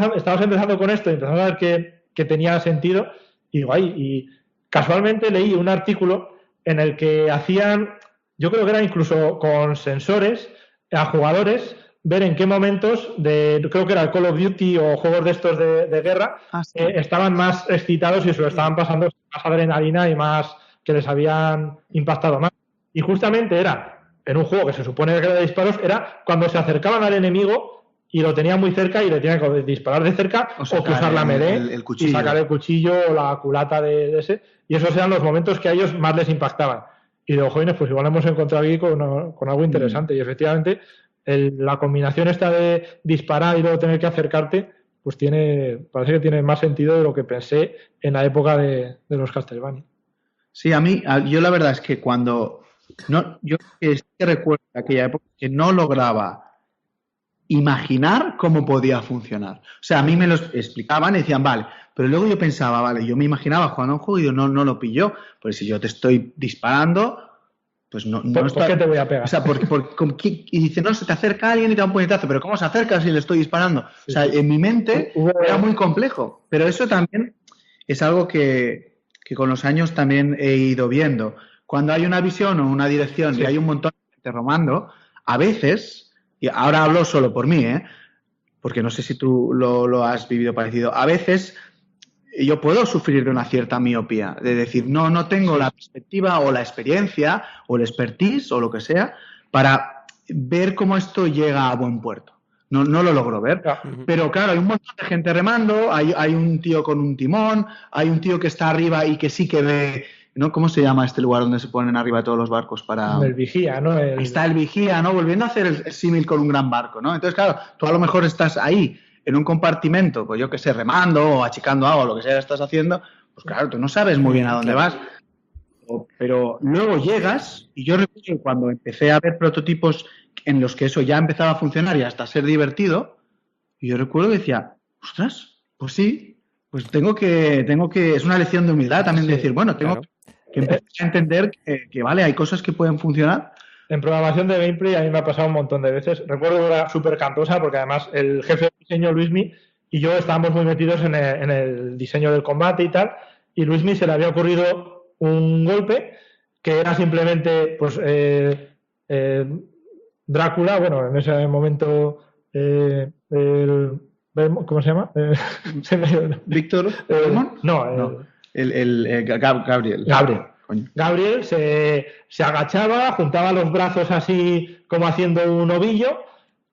S3: empezando con esto y empezamos a ver que tenía sentido, y digo, y casualmente leí un artículo en el que hacían, yo creo que era incluso con sensores a jugadores, ver en qué momentos creo que era el Call of Duty o juegos de estos de guerra,
S4: sí.
S3: Estaban más excitados y se lo estaban pasando más adrenalina y más que les habían impactado más. Y justamente era, en un juego que se supone que era de disparos, era cuando se acercaban al enemigo y lo tenían muy cerca y le tenían que disparar de cerca o que usar la melee y sacar el cuchillo o la culata de ese. Y esos eran los momentos que a ellos más les impactaban. Y digo, jóvenes, pues igual hemos encontrado aquí con algo interesante. Y efectivamente... la combinación esta de disparar y luego tener que acercarte, pues parece que tiene más sentido de lo que pensé en la época de los Castlevania.
S4: Sí, yo la verdad es que yo recuerdo aquella época que no lograba imaginar cómo podía funcionar. O sea, a mí me lo explicaban y decían, vale, pero luego yo pensaba, vale, yo me imaginaba jugando un juego y yo no lo pilló, pues si yo te estoy disparando... Pues
S3: ¿Por qué te voy a pegar?
S4: O sea, y dice, no, se te acerca alguien y te da un puñetazo, pero ¿cómo se acerca si le estoy disparando? Sí, o sea, en mi mente era muy complejo, pero eso también es algo que con los años también he ido viendo. Cuando hay una visión o una dirección y hay un montón de gente romando, a veces, y ahora hablo solo por mí, porque no sé si tú lo has vivido parecido, a veces... yo puedo sufrir de una cierta miopía, de decir, no tengo la perspectiva o la experiencia o el expertise o lo que sea para ver cómo esto llega a buen puerto. No lo logro ver. Pero claro, hay un montón de gente remando, hay un tío con un timón, hay un tío que está arriba y que sí que ve, ¿no? ¿Cómo se llama este lugar donde se ponen arriba todos los barcos para...?
S3: El vigía, ¿no?
S4: Está el vigía, ¿no? Volviendo a hacer el símil con un gran barco, ¿no? Entonces, claro, tú a lo mejor estás ahí en un compartimento, pues yo que sé, remando o achicando agua o lo que sea que estás haciendo, pues claro, tú no sabes muy bien a dónde vas. Pero luego llegas, y yo recuerdo que cuando empecé a ver prototipos en los que eso ya empezaba a funcionar y hasta ser divertido, y yo recuerdo que decía, ostras, pues sí, pues tengo que es una lección de humildad también de decir, bueno, tengo que empezar a entender que vale, hay cosas que pueden funcionar.
S3: En programación de gameplay a mí me ha pasado un montón de veces. Recuerdo que era súper cantosa porque además el jefe de diseño, Luismi, y yo estábamos muy metidos en el diseño del combate y tal, y Luismi se le había ocurrido un golpe que era simplemente pues Drácula, bueno, en ese momento ¿cómo se llama?
S4: ¿Víctor?
S3: No.
S4: Gabriel.
S3: Gabriel se agachaba, juntaba los brazos así como haciendo un ovillo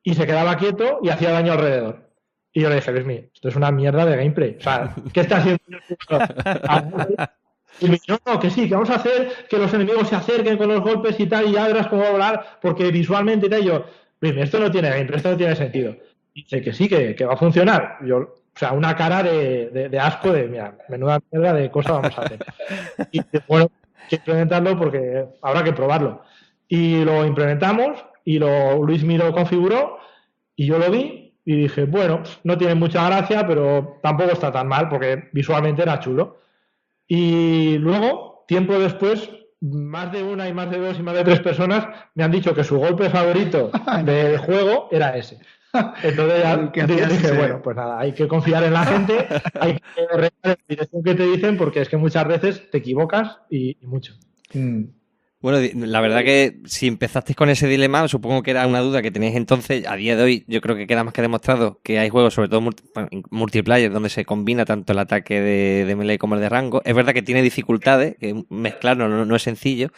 S3: y se quedaba quieto y hacía daño alrededor. Y yo le dije, Luismi, esto es una mierda de gameplay. O sea, ¿qué está haciendo? Y me dijo, no, que sí, que vamos a hacer que los enemigos se acerquen con los golpes y tal, y ya verás cómo va a volar, porque visualmente y tal. Y yo, Luismi, esto no tiene gameplay, esto no tiene sentido. Y dice que sí, que va a funcionar. Y yo, o sea, una cara de asco de, mira, menuda mierda de cosa vamos a hacer. Y bueno, hay que implementarlo porque habrá que probarlo. y lo implementamos y Luismi lo configuró y yo lo vi y dije, bueno, no tiene mucha gracia, pero tampoco está tan mal porque visualmente era chulo. Y luego, tiempo después, más de una y más de dos y más de tres personas me han dicho que su golpe favorito del juego era ese. Entonces ya dije, bueno, pues nada, hay que confiar en la gente, hay que regar la dirección que te dicen porque es que muchas veces te equivocas y mucho.
S1: Bueno, la verdad que si empezasteis con ese dilema, supongo que era una duda que tenéis entonces. A día de hoy yo creo que queda más que demostrado que hay juegos, sobre todo multiplayer, donde se combina tanto el ataque de melee como el de rango. Es verdad que tiene dificultades, que mezclarlo no es sencillo,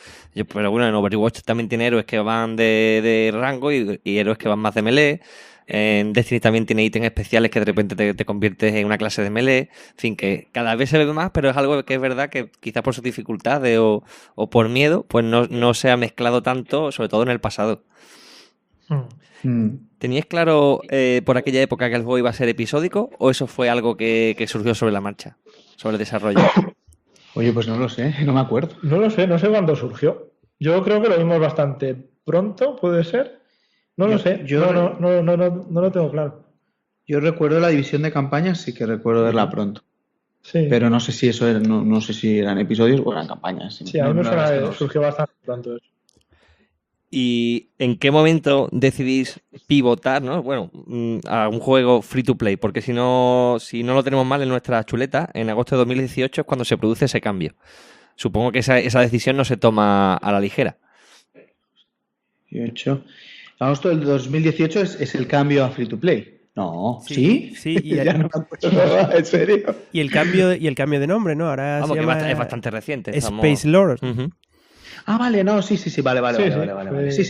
S1: pero bueno, en Overwatch también tiene héroes que van de rango y héroes que van más de melee. En Destiny también tiene ítems especiales que de repente te conviertes en una clase de melee. En fin, que cada vez se ve más, pero es algo que es verdad que quizás por sus dificultades o por miedo, pues no se ha mezclado tanto, sobre todo en el pasado. ¿Teníais claro por aquella época que el juego iba a ser episódico o eso fue algo que surgió sobre la marcha, sobre el desarrollo?
S4: Oye, pues no lo sé, no me acuerdo.
S3: No sé cuándo surgió. Yo creo que lo vimos bastante pronto, ¿puede ser? No lo sé, yo no lo tengo claro.
S4: Yo recuerdo la división de campañas, sí que recuerdo verla pronto. Sí. Pero no sé si eso era, no sé si eran episodios o eran campañas.
S3: Sí, a mí me suena que surgió bastante pronto eso.
S1: ¿Y en qué momento decidís pivotar, ¿no? Bueno, a un juego free to play? Porque si no lo tenemos mal en nuestra chuleta, en agosto de 2018 es cuando se produce ese cambio. Supongo que esa decisión no se toma a la ligera.
S4: 18. Agosto del 2018 es el cambio a free to play. No, ¿sí?
S2: Sí, y
S4: ya no me acuerdo, ¿en serio?
S2: Y el cambio de nombre, ¿no? Ahora
S1: vamos, se llama, es bastante reciente.
S2: Space Lords.
S4: Ah, vale, no, sí, vale. Sí,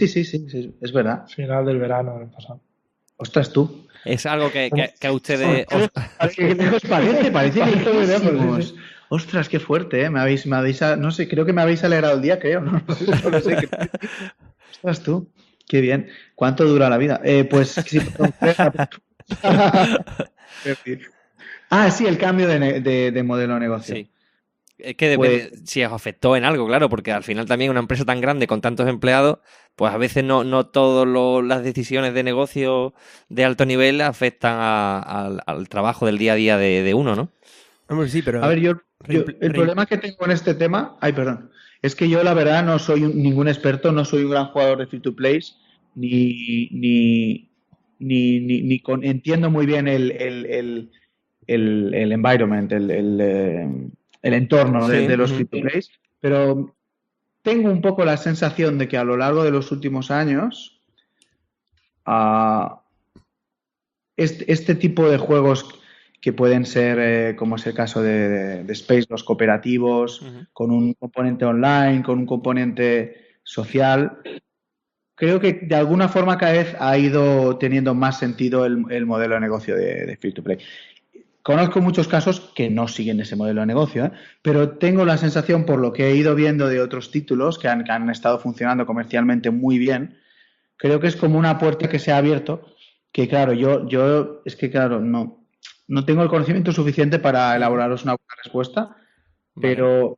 S4: es verdad.
S3: Final del verano del pasado.
S4: Ostras, tú.
S1: Es algo que a ustedes...
S4: ¿Qué os parece? Parece lejísimos. Ostras, qué fuerte, ¿eh? Me habéis, no sé, creo que me habéis alegrado el día, creo. No lo sé. Ostras, tú. Qué bien. ¿Cuánto dura la vida? Pues sí, sí, el cambio de modelo de negocio. Sí.
S1: Es que depende si os afectó en algo, claro, porque al final también una empresa tan grande con tantos empleados, pues a veces no todas las decisiones de negocio de alto nivel afectan al trabajo del día a día de uno, ¿no?
S2: Hombre, sí, pero...
S4: A ver, el problema que tengo en este tema... Es que yo la verdad no soy ningún experto, no soy un gran jugador de free to play, ni entiendo muy bien el environment, el entorno de los free to play, pero tengo un poco la sensación de que a lo largo de los últimos años este tipo de juegos que pueden ser, como es el caso de Space, los cooperativos, con un componente online, con un componente social. Creo que de alguna forma cada vez ha ido teniendo más sentido el modelo de negocio de free to play. Conozco muchos casos que no siguen ese modelo de negocio, pero tengo la sensación, por lo que he ido viendo de otros títulos que han estado funcionando comercialmente muy bien, creo que es como una puerta que se ha abierto, que claro, yo es que claro, no tengo el conocimiento suficiente para elaboraros una buena respuesta, pero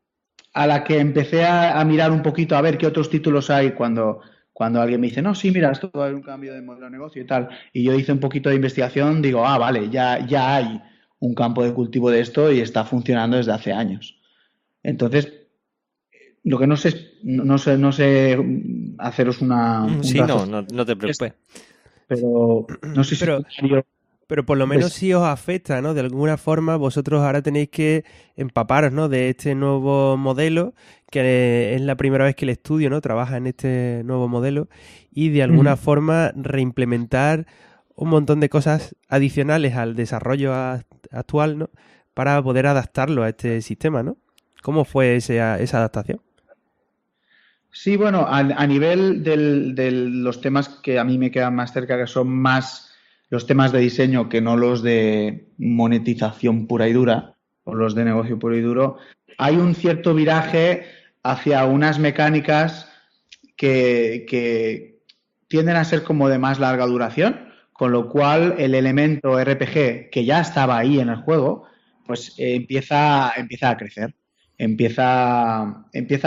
S4: a la que empecé a mirar un poquito a ver qué otros títulos hay cuando alguien me dice, no, sí, mira, esto va a haber un cambio de modelo de negocio y tal, y yo hice un poquito de investigación, digo, vale, ya hay un campo de cultivo de esto y está funcionando desde hace años. Entonces, lo que no sé haceros
S1: sí, no te preocupes.
S4: Pero no sé si...
S2: Pero por lo menos sí os afecta, ¿no? De alguna forma vosotros ahora tenéis que empaparos, ¿no? De este nuevo modelo, que es la primera vez que el estudio, ¿no? Trabaja en este nuevo modelo y de alguna forma reimplementar un montón de cosas adicionales al desarrollo actual, ¿no? Para poder adaptarlo a este sistema, ¿no? ¿Cómo fue esa adaptación?
S4: Sí, bueno, a nivel de los temas que a mí me quedan más cerca, que son más los temas de diseño que no los de monetización pura y dura o los de negocio puro y duro, hay un cierto viraje hacia unas mecánicas que tienden a ser como de más larga duración, con lo cual el elemento RPG que ya estaba ahí en el juego, pues empieza a crecer, empieza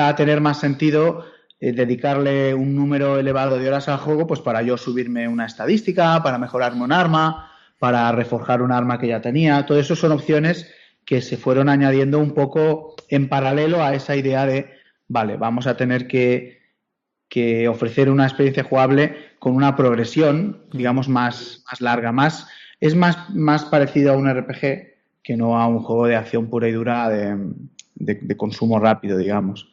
S4: a tener más sentido dedicarle un número elevado de horas al juego, pues para yo subirme una estadística, para mejorarme un arma, para reforjar un arma que ya tenía. Todo eso son opciones que se fueron añadiendo un poco en paralelo a esa idea de, vale, vamos a tener que ofrecer una experiencia jugable con una progresión, digamos, más larga, es más parecido a un RPG que no a un juego de acción pura y dura de consumo rápido, digamos.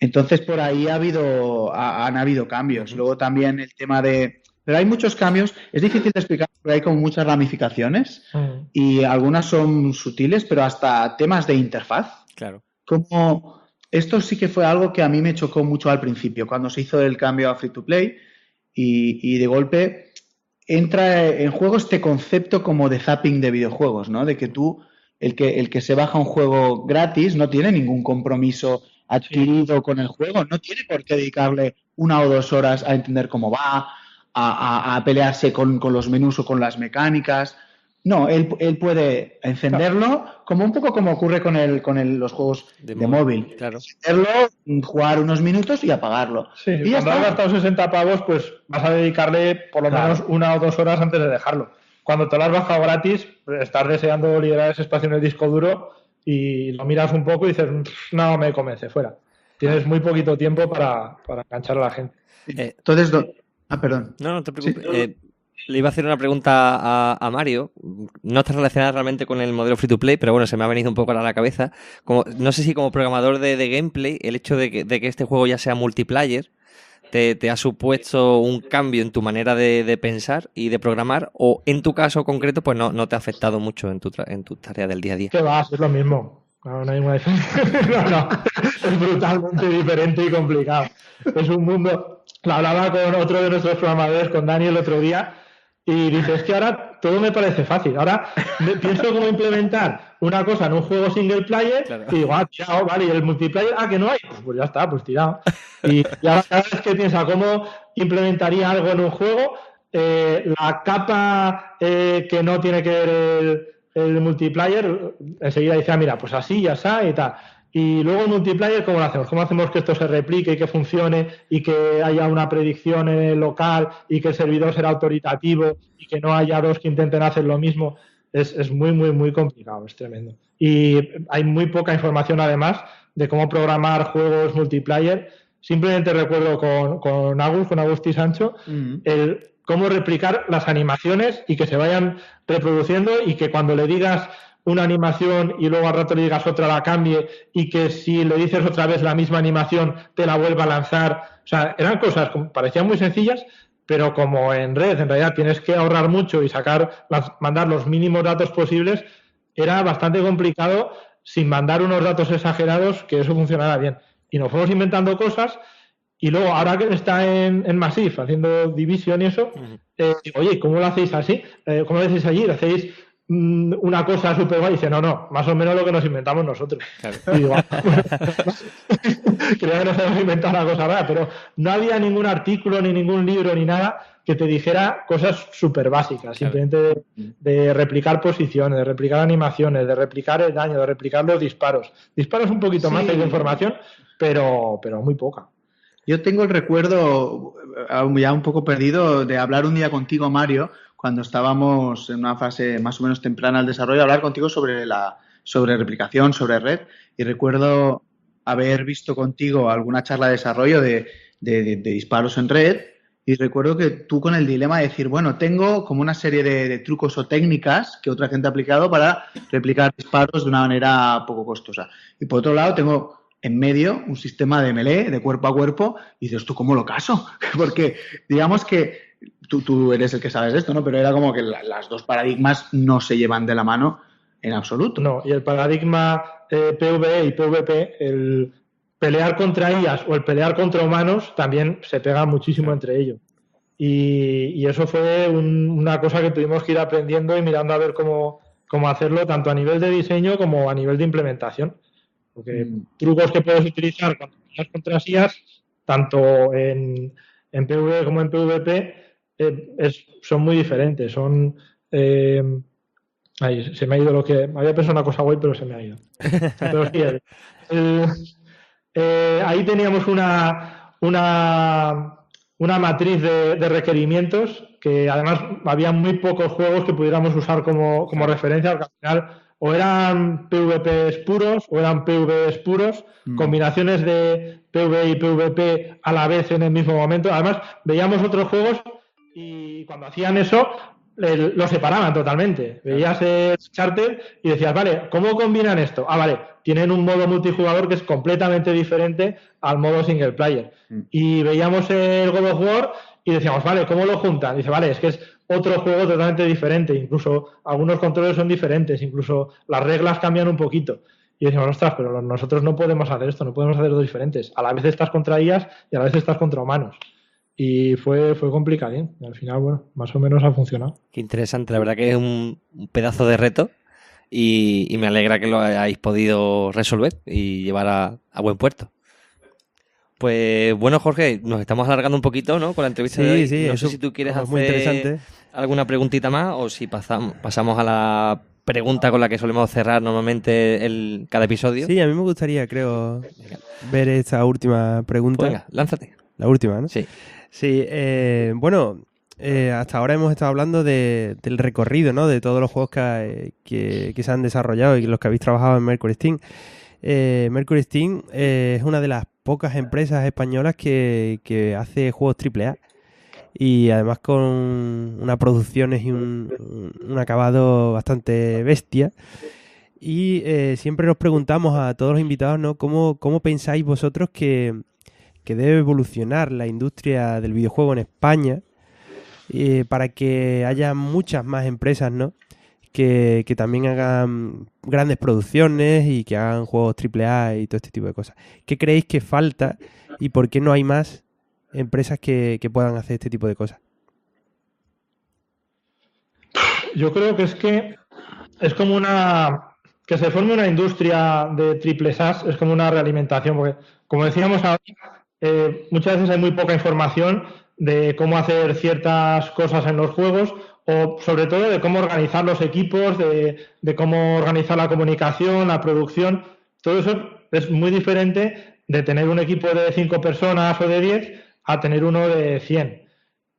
S4: Entonces, por ahí han habido cambios. Luego también el tema de... Pero hay muchos cambios. Es difícil de explicar porque hay como muchas ramificaciones y algunas son sutiles, pero hasta temas de interfaz.
S1: Claro.
S4: Como... Esto sí que fue algo que a mí me chocó mucho al principio, cuando se hizo el cambio a free to play y de golpe entra en juego este concepto como de zapping de videojuegos, ¿no? De que tú, el que se baja un juego gratis no tiene ningún compromiso adquirido con el juego, no tiene por qué dedicarle 1 o 2 horas a entender cómo va, a pelearse con los menús o con las mecánicas. No, él puede encenderlo como un poco como ocurre con los juegos de móvil.
S1: Claro.
S4: Encenderlo, jugar unos minutos y apagarlo.
S3: Sí, y cuando has gastado 60 pavos, pues vas a dedicarle por lo menos 1 o 2 horas antes de dejarlo. Cuando te lo has bajado gratis, estás deseando liberar ese espacio en el disco duro y lo miras un poco y dices, no me convence, fuera. Tienes muy poquito tiempo para enganchar a la gente.
S4: Entonces, perdón.
S1: No te preocupes. Sí. Le iba a hacer una pregunta a Mario. No está relacionada realmente con el modelo free to play, pero bueno, se me ha venido un poco a la cabeza. No sé si como programador de gameplay, el hecho de que este juego ya sea multiplayer te ha supuesto un cambio en tu manera de pensar y de programar, o en tu caso concreto, pues no te ha afectado mucho en tu tarea del día a día.
S3: ¿Qué vas? Es lo mismo. No hay ninguna diferencia. No. Es brutalmente diferente y complicado. Es un mundo... Lo hablaba con otro de nuestros programadores, con Dani, el otro día, y dice, es que ahora todo me parece fácil. Ahora pienso cómo implementar una cosa en un juego single player, claro. Y digo, tirado, vale, y el multiplayer, que no hay, pues ya está, pues tirado. Y ahora cada vez que piensa cómo implementaría algo en un juego, la capa que no tiene que ver el multiplayer, enseguida dice, mira, pues así, ya está, y tal. Y luego el multiplayer, ¿cómo lo hacemos? ¿Cómo hacemos que esto se replique y que funcione y que haya una predicción local y que el servidor será autoritativo y que no haya 2 que intenten hacer lo mismo? Es muy, muy, muy complicado, es tremendo. Y hay muy poca información, además, de cómo programar juegos multiplayer. Simplemente recuerdo con Agustí Sancho, el cómo replicar las animaciones y que se vayan reproduciendo y que cuando le digas una animación y luego al rato le digas otra, la cambie, y que si le dices otra vez la misma animación te la vuelva a lanzar. O sea, eran cosas que parecían muy sencillas, pero como en red en realidad tienes que ahorrar mucho y mandar los mínimos datos posibles, era bastante complicado sin mandar unos datos exagerados que eso funcionara bien. Y nos fuimos inventando cosas. Y luego, ahora que está en Massive haciendo Division y eso, oye, ¿cómo lo hacéis así? ¿Cómo lo hacéis allí? ¿Lo hacéis una cosa súper guay? Y dice, no, más o menos lo que nos inventamos nosotros. Claro. Y digo, creo que nos hemos inventado una cosa rara, pero no había ningún artículo, ni ningún libro, ni nada que te dijera cosas súper básicas. Claro. Simplemente de replicar posiciones, de replicar animaciones, de replicar el daño, de replicar los disparos. Disparos un poquito más de información, pero muy poca.
S4: Yo tengo el recuerdo, ya un poco perdido, de hablar un día contigo, Mario, cuando estábamos en una fase más o menos temprana del desarrollo, hablar contigo sobre replicación, sobre red. Y recuerdo haber visto contigo alguna charla de desarrollo de disparos en red. Y recuerdo que tú con el dilema de decir, bueno, tengo como una serie de trucos o técnicas que otra gente ha aplicado para replicar disparos de una manera poco costosa. Y por otro lado tengo en medio un sistema de melee, de cuerpo a cuerpo, y dices, ¿tú cómo lo caso? Porque digamos que tú eres el que sabes de esto, ¿no? Pero era como que las dos paradigmas no se llevan de la mano en absoluto.
S3: No, y el paradigma PvE y PvP, el pelear contra IAs o el pelear contra humanos también se pega muchísimo entre ellos. Y eso fue una cosa que tuvimos que ir aprendiendo y mirando a ver cómo hacerlo, tanto a nivel de diseño como a nivel de implementación. Porque trucos que puedes utilizar cuando peleas contra IAs, tanto en PvE como en PvP, son muy diferentes. Son... ahí, se me ha ido lo que... Había pensado una cosa guay, pero se me ha ido. Pero sí, ahí teníamos una una matriz de requerimientos que además había muy pocos juegos que pudiéramos usar como referencia, porque al final o eran PvPs puros o eran PvEs puros, combinaciones de PvE y PvP a la vez en el mismo momento. Además, veíamos otros juegos y cuando hacían eso lo separaban totalmente. Veías el Charter y decías, vale, ¿cómo combinan esto? Ah, vale, tienen un modo multijugador que es completamente diferente al modo single player. Y veíamos el God of War y decíamos, vale, ¿cómo lo juntan? Dice, vale, es que es otro juego totalmente diferente, incluso algunos controles son diferentes, incluso las reglas cambian un poquito. Y decimos, ostras, pero nosotros no podemos hacer esto, no podemos hacer dos diferentes. A la vez estás contra IAs y a la vez estás contra humanos. Y fue complicado, ¿eh? Y al final, bueno, más o menos ha funcionado.
S1: Qué interesante, la verdad que es un pedazo de reto y me alegra que lo hayáis podido resolver y llevar a buen puerto. Pues bueno, Jorge, nos estamos alargando un poquito, ¿no? Con la entrevista de hoy.
S2: Sí,
S1: no sé si tú quieres hacer
S2: muy interesante.
S1: alguna preguntita más o si pasamos a la pregunta con la que solemos cerrar normalmente cada episodio.
S2: Sí, a mí me gustaría, creo, ver esta última pregunta.
S1: Pues venga, lánzate.
S2: La última, ¿no?
S1: Sí.
S2: Sí, bueno, hasta ahora hemos estado hablando del recorrido, ¿no? De todos los juegos que se han desarrollado y los que habéis trabajado en Mercury Steam. Mercury Steam es una de las pocas empresas españolas que hace juegos AAA y además con unas producciones y un acabado bastante bestia. Y siempre nos preguntamos a todos los invitados, ¿no? ¿Cómo pensáis vosotros que debe evolucionar la industria del videojuego en España para que haya muchas más empresas, ¿no? Que también hagan grandes producciones y que hagan juegos AAA y todo este tipo de cosas. ¿Qué creéis que falta y por qué no hay más empresas que puedan hacer este tipo de cosas?
S3: Yo creo que es como que se forme una industria de triple SaaS, es como una realimentación, porque como decíamos ahora, muchas veces hay muy poca información de cómo hacer ciertas cosas en los juegos o sobre todo de cómo organizar los equipos, de cómo organizar la comunicación, la producción. Todo eso es muy diferente de tener un equipo de 5 personas o de 10 a tener uno de 100.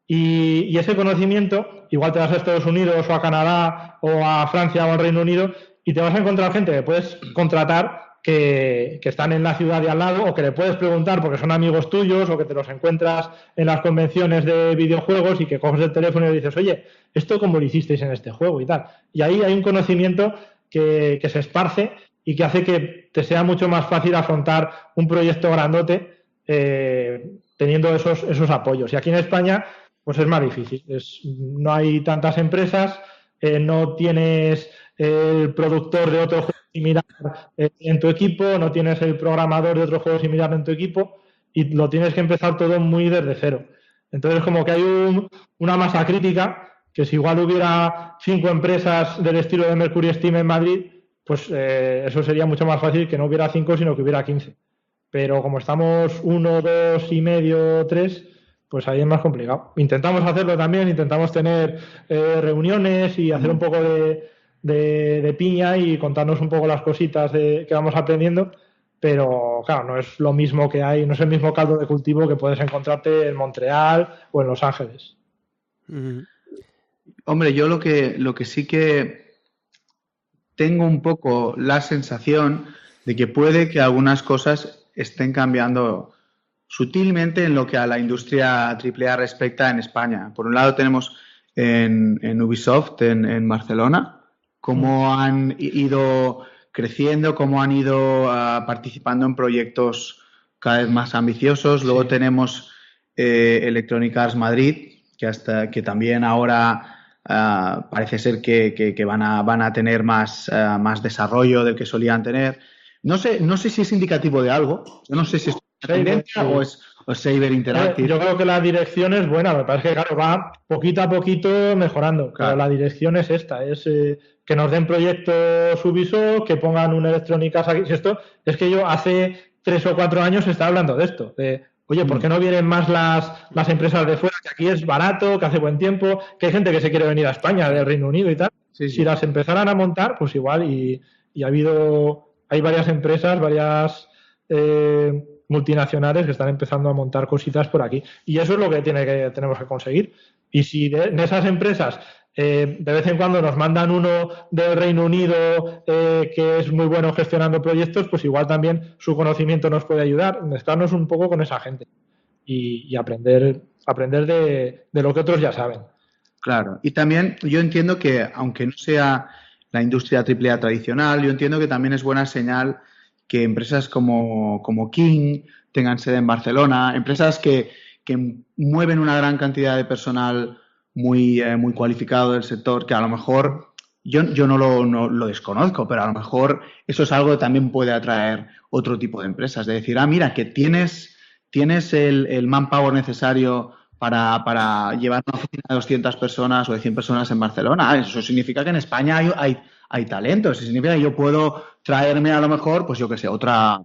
S3: Y ese conocimiento, igual te vas a Estados Unidos o a Canadá o a Francia o al Reino Unido y te vas a encontrar gente que puedes contratar que están en la ciudad de al lado o que le puedes preguntar porque son amigos tuyos o que te los encuentras en las convenciones de videojuegos y que coges el teléfono y le dices, oye, ¿esto cómo lo hicisteis en este juego? Y tal. Y ahí hay un conocimiento que se esparce y que hace que te sea mucho más fácil afrontar un proyecto grandote teniendo esos apoyos. Y aquí en España pues es más difícil. No hay tantas empresas, no tienes el productor de otro juego similar en tu equipo, no tienes el programador de otro juego similar en tu equipo y lo tienes que empezar todo muy desde cero. Entonces como que hay una masa crítica que si igual hubiera 5 empresas del estilo de Mercury Steam en Madrid, pues eso sería mucho más fácil que no hubiera 5 sino que hubiera 15. Pero como estamos 1, 2 y medio, 3, pues ahí es más complicado. Intentamos hacerlo también, intentamos tener reuniones y hacer un poco de piña y contarnos un poco las cositas que vamos aprendiendo, pero claro, no es lo mismo que hay, no es el mismo caldo de cultivo que puedes encontrarte en Montreal o en Los Ángeles.
S4: Hombre, yo lo que sí que tengo un poco la sensación de que puede que algunas cosas estén cambiando sutilmente en lo que a la industria AAA respecta en España. Por un lado tenemos en Ubisoft, en Barcelona, cómo han ido creciendo, cómo han ido participando en proyectos cada vez más ambiciosos. Luego tenemos Electronic Arts Madrid, que también ahora parece ser que van a tener más desarrollo del que solían tener. No sé si es indicativo de algo. Yo no sé si es tendencia o es Saber Interactive.
S3: Yo creo que la dirección es buena. Me parece que claro, va poquito a poquito mejorando. Claro. Pero la dirección es esta. Es que nos den proyectos Ubisoft, que pongan un Electronic Arts aquí. Esto es que yo hace 3 o 4 años estaba hablando de esto. Oye, ¿por qué no vienen más las empresas de fuera? Que aquí es barato, que hace buen tiempo, que hay gente que se quiere venir a España, del Reino Unido y tal. Sí. Si las empezaran a montar, pues igual. Y hay varias empresas, varias multinacionales que están empezando a montar cositas por aquí. Y eso es lo que tenemos que conseguir. Y si en esas empresas de vez en cuando nos mandan uno del Reino Unido que es muy bueno gestionando proyectos, pues igual también su conocimiento nos puede ayudar. Mezclarnos un poco con esa gente y aprender de lo que otros ya saben.
S4: Claro, y también yo entiendo que, aunque no sea la industria AAA tradicional, yo entiendo que también es buena señal que empresas como King tengan sede en Barcelona, empresas que mueven una gran cantidad de personal muy cualificado del sector, que a lo mejor yo no lo desconozco, pero a lo mejor eso es algo que también puede atraer otro tipo de empresas, de decir, mira, que tienes el manpower necesario para llevar una oficina de 200 personas o de 100 personas en Barcelona. Eso significa que en España hay talento. Eso significa que yo puedo traerme a lo mejor, pues yo qué sé, otra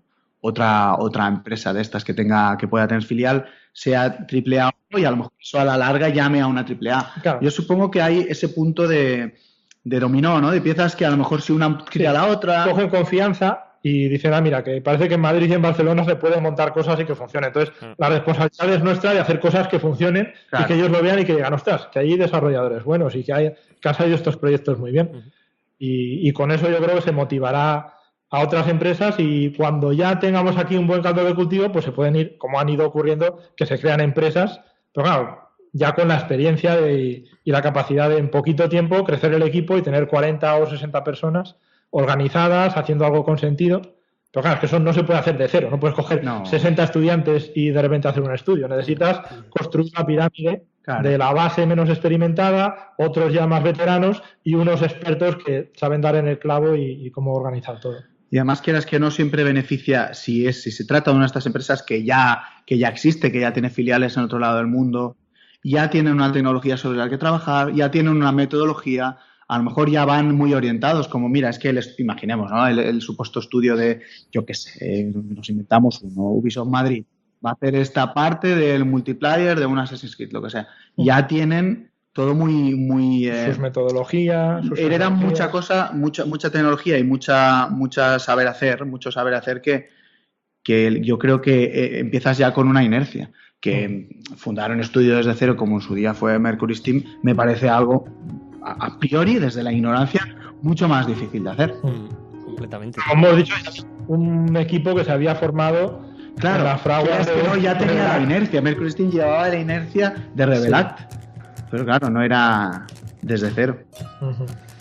S4: empresa de estas que pueda tener filial, sea AAA y a lo mejor eso a la larga llame a una AAA.
S3: Claro.
S4: Yo supongo que hay ese punto de dominó, ¿no? De piezas que a lo mejor si una crea a la otra...
S3: Cogen confianza y dicen, mira, que parece que en Madrid y en Barcelona se pueden montar cosas y que funcionen. Entonces, la responsabilidad es nuestra de hacer cosas que funcionen, claro, y que ellos lo vean y que digan, ostras, que hay desarrolladores buenos y que han salido estos proyectos muy bien. Y con eso yo creo que se motivará a otras empresas y cuando ya tengamos aquí un buen caldo de cultivo, pues se pueden ir, como han ido ocurriendo, que se crean empresas, pero claro, ya con la experiencia y la capacidad de en poquito tiempo crecer el equipo y tener 40 o 60 personas organizadas, haciendo algo con sentido. Pero claro, es que eso no se puede hacer de cero. No puedes coger 60 estudiantes y de repente hacer un estudio. Necesitas construir una pirámide, claro, de la base menos experimentada, otros ya más veteranos y unos expertos que saben dar en el clavo y cómo organizar todo.
S4: Y además, quieras que no, siempre beneficia si se trata de una de estas empresas que ya existe, que ya tiene filiales en otro lado del mundo, ya tienen una tecnología sobre la que trabajar, ya tienen una metodología. A lo mejor ya van muy orientados, como mira, es que imaginemos, ¿no? El supuesto estudio de, yo qué sé, nos inventamos uno, Ubisoft Madrid, va a hacer esta parte del multiplayer de un Assassin's Creed, lo que sea. Ya tienen todo muy
S3: sus metodologías,
S4: heredan mucha cosa, mucha tecnología y mucho saber hacer que yo creo que empiezas ya con una inercia. Que fundar un estudio desde cero, como en su día fue Mercury Steam, me parece algo a priori, desde la ignorancia, mucho más difícil de hacer.
S1: Completamente.
S3: Como hemos dicho, un equipo que se había formado,
S4: claro,
S3: la fragua
S4: ya tenía la inercia. Mercury Steam llevaba la inercia de Revelact, pero claro, no era desde cero.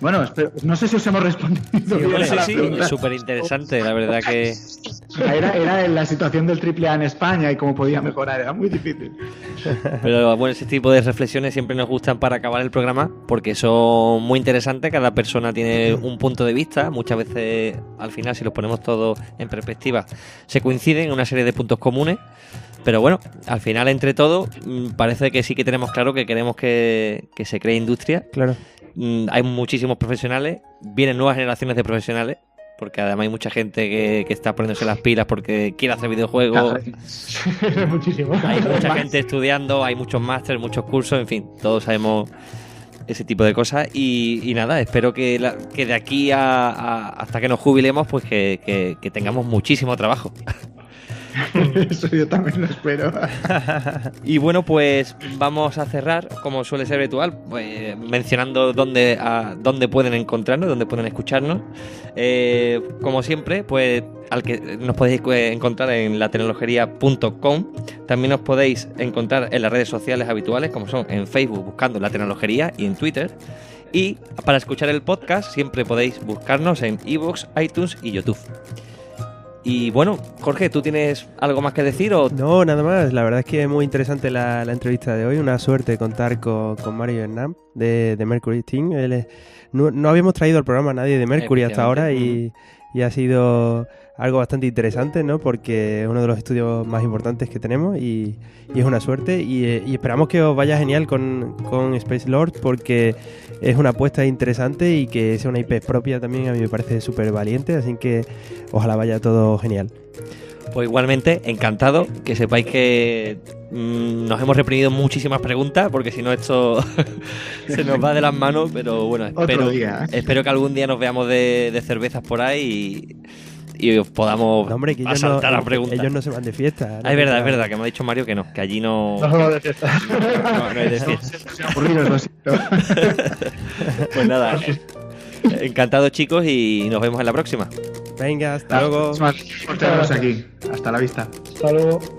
S4: Bueno, no sé si os hemos respondido.
S1: Sí, es súper interesante, la verdad que...
S4: Era la situación del AAA en España y cómo podía mejorar, era muy difícil.
S1: Pero bueno, ese tipo de reflexiones siempre nos gustan para acabar el programa porque son muy interesantes, cada persona tiene un punto de vista, muchas veces al final si los ponemos todos en perspectiva se coinciden en una serie de puntos comunes, pero bueno, al final entre todos parece que sí que tenemos claro que queremos que se cree industria.
S2: Claro.
S1: Hay muchísimos profesionales, vienen nuevas generaciones de profesionales, porque además hay mucha gente que está poniéndose las pilas porque quiere hacer videojuegos.
S3: Muchísimo.
S1: Hay mucha gente estudiando, hay muchos másteres, muchos cursos, en fin, todos sabemos ese tipo de cosas y nada, espero que de aquí hasta que nos jubilemos, pues que tengamos muchísimo trabajo.
S4: Eso yo también lo espero.
S1: Y bueno, pues vamos a cerrar, como suele ser habitual, pues, mencionando dónde pueden encontrarnos, dónde pueden escucharnos. Como siempre, pues al que nos podéis encontrar en latecnologería.com. También os podéis encontrar en las redes sociales habituales, como son en Facebook buscando La Tecnologería y en Twitter. Y para escuchar el podcast siempre podéis buscarnos en iVoox, iTunes y YouTube. Y bueno, Jorge, ¿tú tienes algo más que decir? ¿O?
S2: No, nada más. La verdad es que es muy interesante la entrevista de hoy. Una suerte contar con Mario Hernán de Mercury Steam. No habíamos traído al programa a nadie de Mercury hasta ahora y ha sido algo bastante interesante, ¿no? Porque es uno de los estudios más importantes que tenemos y es una suerte. Y esperamos que os vaya genial con Space Lord porque es una apuesta interesante y que sea una IP propia también a mí me parece súper valiente. Así que ojalá vaya todo genial.
S1: Pues igualmente, encantado, que sepáis que nos hemos reprimido muchísimas preguntas, porque si no esto se nos va de las manos, pero bueno, espero que algún día nos veamos de cervezas por ahí y os podamos
S2: No, hombre, que ellos
S1: asaltar
S2: no,
S1: a preguntas.
S2: ellos no se van de fiesta.
S1: Ah, es verdad, que me ha dicho Mario que no, que allí no...
S3: No somos de fiesta.
S1: No hay de fiesta.
S4: Aburridos, lo siento.
S1: Pues nada, encantado chicos y nos vemos en la próxima.
S2: Venga, hasta luego.
S4: Por tenernos aquí. Hasta la vista.
S3: Hasta luego.